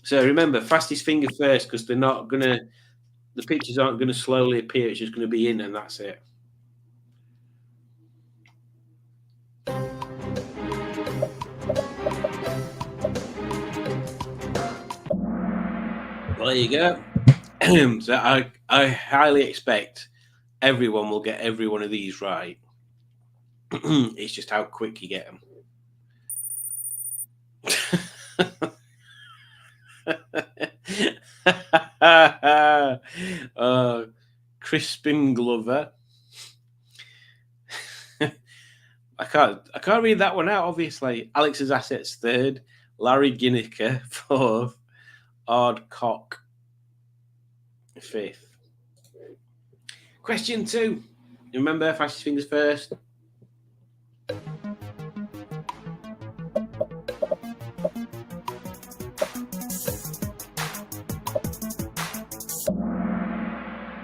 So remember, fastest finger first, because they're not gonna. The pictures aren't going to slowly appear. It's just going to be in, and that's it. Well, there you go. So I highly expect everyone will get every one of these right. It's just how quick you get them. Crispin Glover. I can't read that one out, obviously. Alex's Assets third, Larry Ginniker fourth, Ard Cock fifth. Question 2. Remember, fastest fingers first.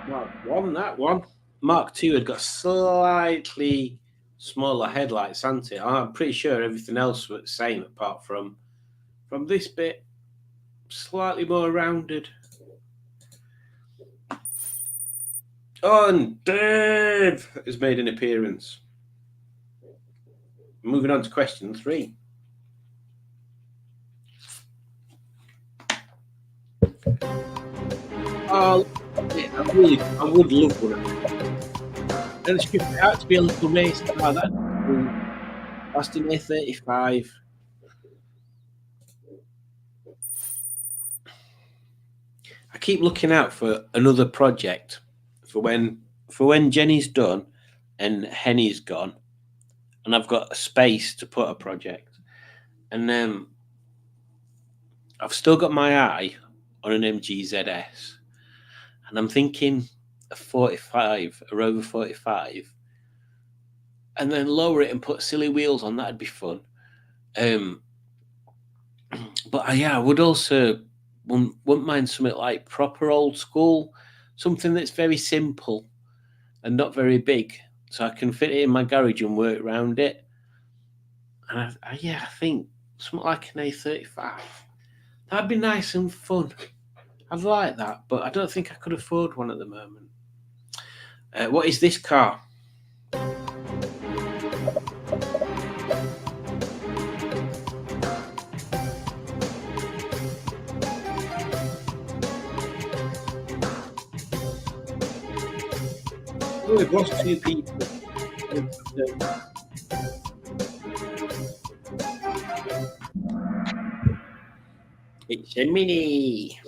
Mark 1, that one. Mark 2 had got slightly smaller headlights, hadn't it? I'm pretty sure everything else was the same apart from this bit, slightly more rounded. Oh, and Dave has made an appearance. Moving on to question 3. Oh, I would love one of them. And script it out to be a little race car. That's cool. Aston A35. I keep looking out for another project for when Jenny's done and Henny's gone, and I've got a space to put a project. And I've still got my eye on an MG ZS, and I'm thinking a 45, a Rover 45, and then lower it and put silly wheels on. That'd be fun. But I would also wouldn't mind something like proper old school, something that's very simple and not very big, so I can fit it in my garage and work around it. And I think something like an A35. That'd be nice and fun. I'd like that, but I don't think I could afford one at the moment. What is this car? Oh, we've lost 2 people. It's a Mini.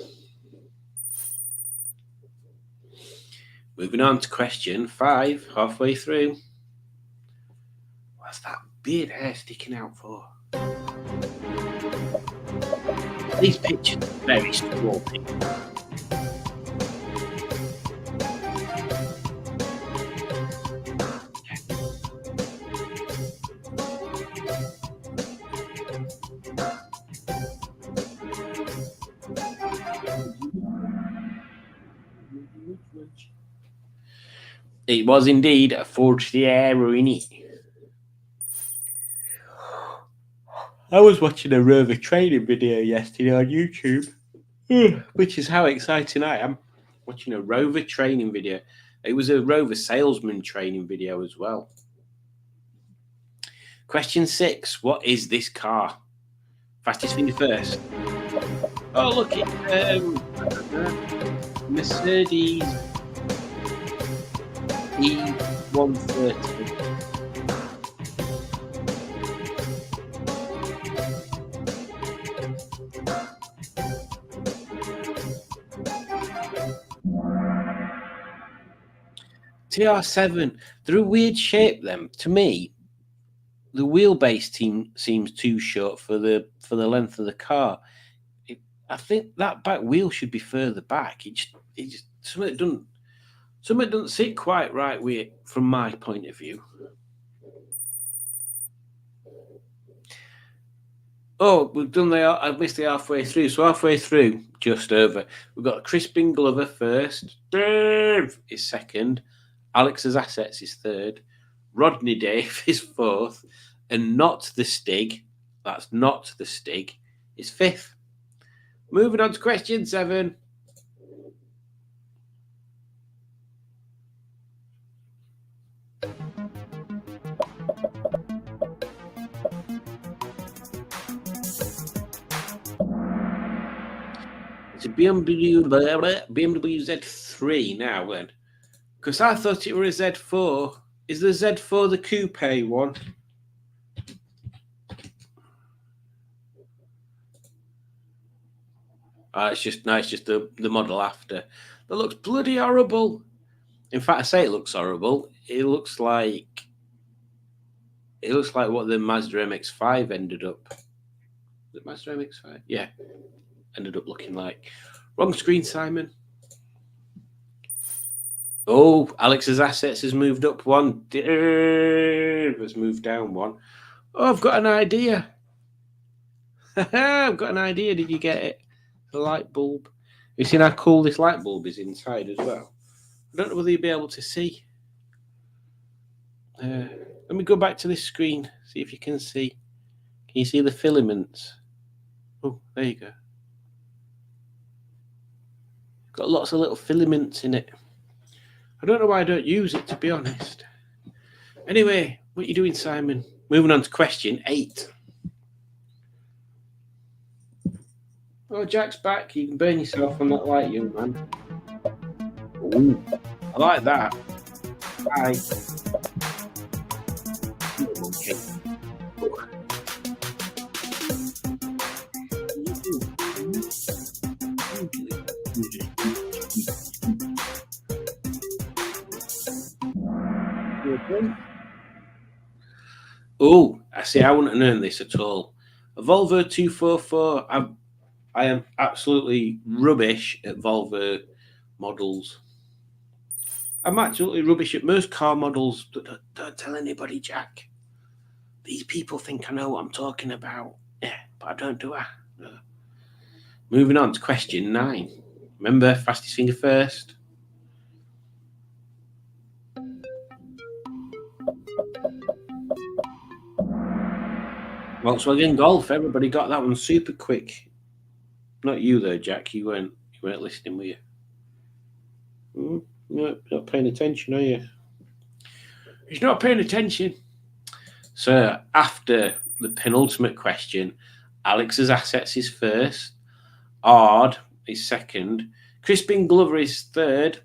Moving on to question 5, halfway through. What's that beard hair sticking out for? These pictures are very sporty. It was indeed a Ford Sierra in it. I was watching a Rover training video yesterday on YouTube, which is how exciting I am. Watching a Rover training video. It was a Rover salesman training video as well. Question 6. What is this car? Fastest finger first. Oh, look, it's Mercedes E130. TR7. They're a weird shape, them. To me, the wheelbase seems too short for the length of the car. I think that back wheel should be further back. It just something doesn't sit quite right with it from my point of view. Oh, I've missed the halfway through. So halfway through, just over. We've got Crispin Glover first. Dave is second. Alex's Assets is third. Rodney Dave is fourth. And Not the Stig, that's Not the Stig, is fifth. Moving on to question 7. It's a BMW Z3 now then. Because I thought it were a Z4. Is the Z4 the coupe one? It's just the model after. That looks bloody horrible. In fact, I say it looks horrible. It looks like what the Mazda MX-5 ended up. Is it Mazda MX-5? Yeah, ended up looking like. Wrong screen, Simon. Oh, Alex's Assets has moved up one. Dave has moved down one. Oh, I've got an idea. I've got an idea. Did you get it? The light bulb. You seen how cool this light bulb is inside as well? I don't know whether you'll be able to see. Let me go back to this screen, see if you can see. Can you see the filaments? Oh, there you go. Got lots of little filaments in it. I don't know why I don't use it, to be honest. Anyway, what are you doing, Simon? Moving on to question 8. Oh, Jack's back. You can burn yourself on that light, young man. Ooh, I like that. Bye. Okay. Oh, I see. I wouldn't earn this at all. A Volvo 244. I am absolutely rubbish at Volvo models. I'm absolutely rubbish at most car models. Don't tell anybody, Jack. These people think I know what I'm talking about. Yeah, but I don't, do I? No. Moving on to question 9. Remember, fastest finger first. Volkswagen Golf. Everybody got that one super quick. Not you though, Jack. You weren't listening, were you? No, not paying attention, are you? He's not paying attention. So after the penultimate question, Alex's assets is first, Ard is second, Crispin Glover is third,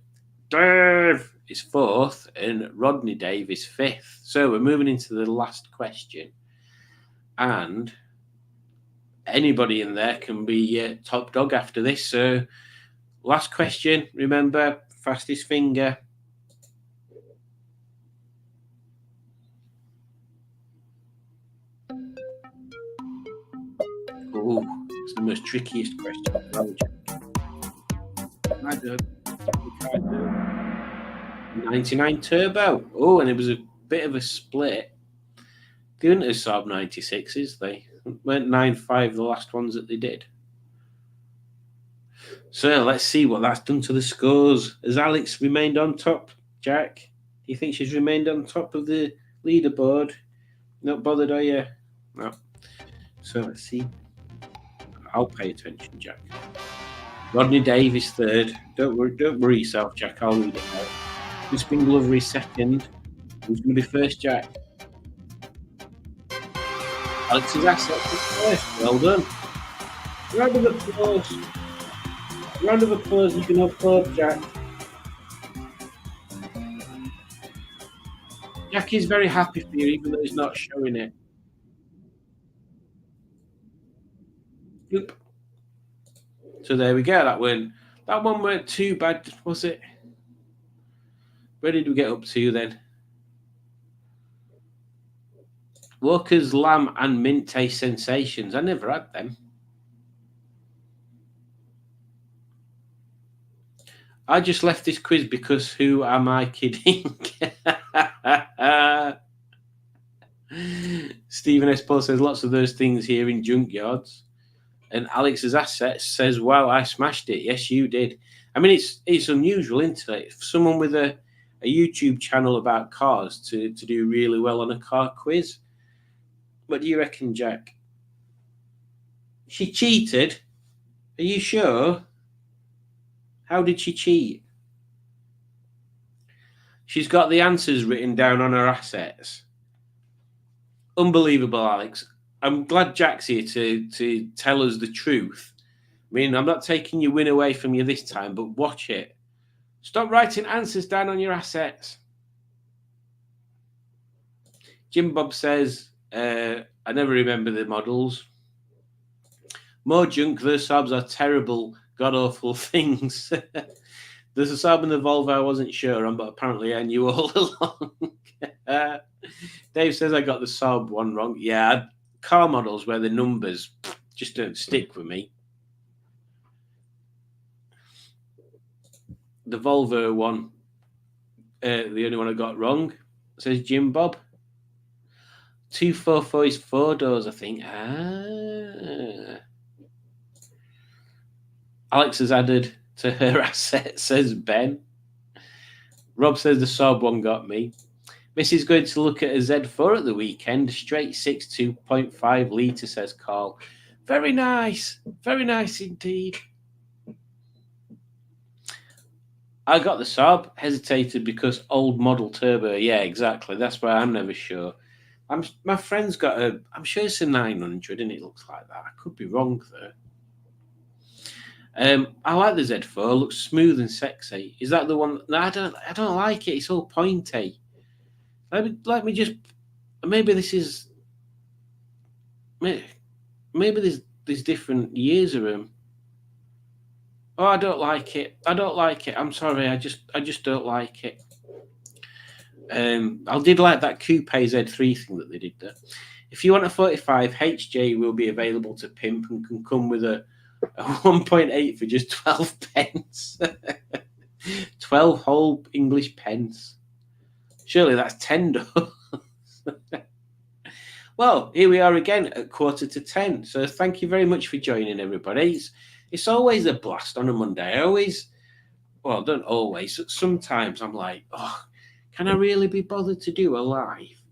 Dave is fourth, and Rodney Dave is fifth. So we're moving into the last question. And anybody in there can be top dog after this. So last question, remember, fastest finger. Oh, it's the most trickiest question. I do. 99 Turbo. Oh, and it was a bit of a split. They weren't as Saab 96s, they weren't 9.5 the last ones that they did. So let's see what that's done to the scores. Has Alex remained on top, Jack? Do you think she's remained on top of the leaderboard? Not bothered, are you? No. So let's see. I'll pay attention, Jack. Rodney Dave is third. Don't worry yourself, Jack. I'll read it out. Crispin Glover is second. Who's going to be first, Jack? Alex's assets is first. Well done. Round of applause. Round of applause. You can applaud, Jack. Jack is very happy for you, even though he's not showing it. Yep. So there we go. That one weren't too bad, was it? Where did we get up to then? Walker's Lamb and Mint Taste Sensations. I never had them. I just left this quiz because who am I kidding? Stephen S. Paul says lots of those things here in junkyards. And Alex's assets says, wow, I smashed it. Yes, you did. I mean, it's unusual, isn't it? For someone with a YouTube channel about cars to do really well on a car quiz. What do you reckon, Jack? She cheated? Are you sure? How did she cheat? She's got the answers written down on her assets. Unbelievable, Alex. I'm glad Jack's here to tell us the truth. I mean, I'm not taking your win away from you this time, but watch it. Stop writing answers down on your assets. Jim Bob says, I never remember the models. More junk. Those Saabs are terrible, god-awful things. There's a Saab and the Volvo I wasn't sure on, but apparently I knew all along. Dave says I got the Saab one wrong. Yeah, car models where the numbers just don't stick with me. The Volvo one, the only one I got wrong, says Jim Bob. 244 is 4 doors, I think. Alex has added to her asset, says Ben. Rob says the Saab one got me. Missy's going to look at a Z4 at the weekend. Straight 6 2.5 litre, says Carl. Very nice. Very nice indeed. I got the Saab, hesitated because old model turbo. Yeah, exactly. That's why I'm never sure. My friend's got I'm sure it's a 900 and it looks like that. I could be wrong though. I like the Z4. It looks smooth and sexy. Is that the one? No, I don't like it. It's all pointy. Let me just. Maybe this is. Maybe there's different years of them. Oh, I don't like it. I'm sorry. I just don't like it. I did like that Coupe Z3 thing that they did there. If you want a 45, HJ will be available to pimp and can come with a 1.8 for just 12 pence. 12 whole English pence. Surely that's $10. Well, here we are again at 9:45. So thank you very much for joining, everybody. It's always a blast on a Monday. Don't always. Sometimes I'm like, oh, can I really be bothered to do a live?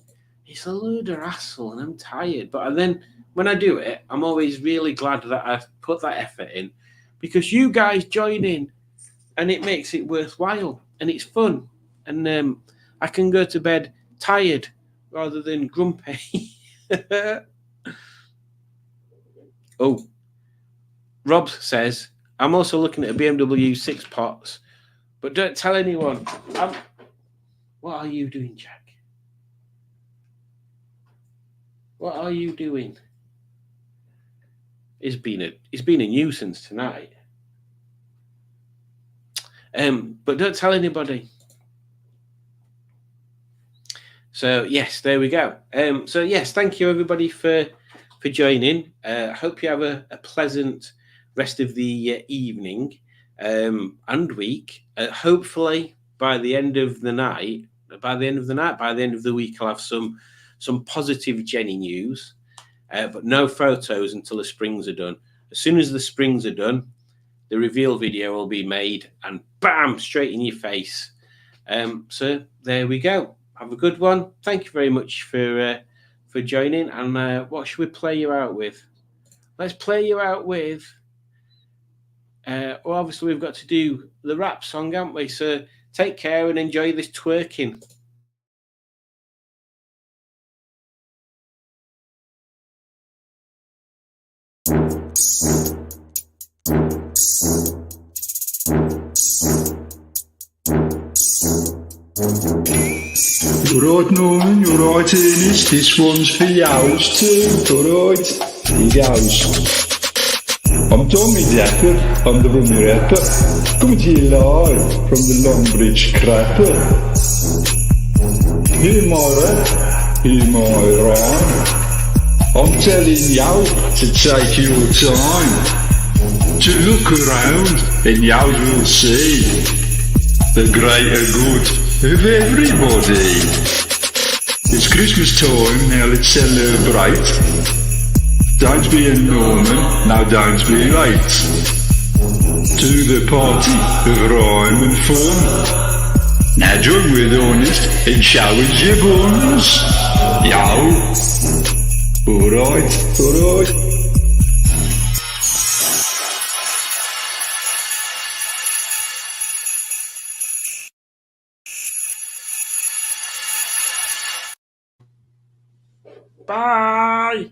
It's a load of hassle and I'm tired. But then when I do it, I'm always really glad that I've put that effort in because you guys join in and it makes it worthwhile and it's fun. And I can go to bed tired rather than grumpy. Oh, Rob says, I'm also looking at a BMW 6 pots, but don't tell anyone. What are you doing, Jack? What are you doing? It's been a nuisance tonight. But don't tell anybody. So yes, there we go. So yes, thank you everybody for joining. Hope you have a pleasant rest of the evening and week. Hopefully by the end of the week, I'll have some positive Jenny news, but no photos until the springs are done. As soon as the springs are done, the reveal video will be made and bam, straight in your face. So there we go. Have a good one. Thank you very much for joining. And what should we play you out with? Let's play you out with. Obviously we've got to do the rap song, haven't we? So take care and enjoy this twerking. Alright Norman, alright Ernest, this one's for yours too, alright? Here goes. I'm Tommy Dapper, I'm the rummy rapper, coming to you live from the Longbridge Crapper. Hear my rap, hear my rhyme, I'm telling you to take your time, to look around and you will see the greater good of everybody. It's Christmas time, now let's celebrate. Don't be a Norman, now don't be late. To the party of rhyme and fun. Now join with Honest and show us your buns. Yo, alright, alright. Bye.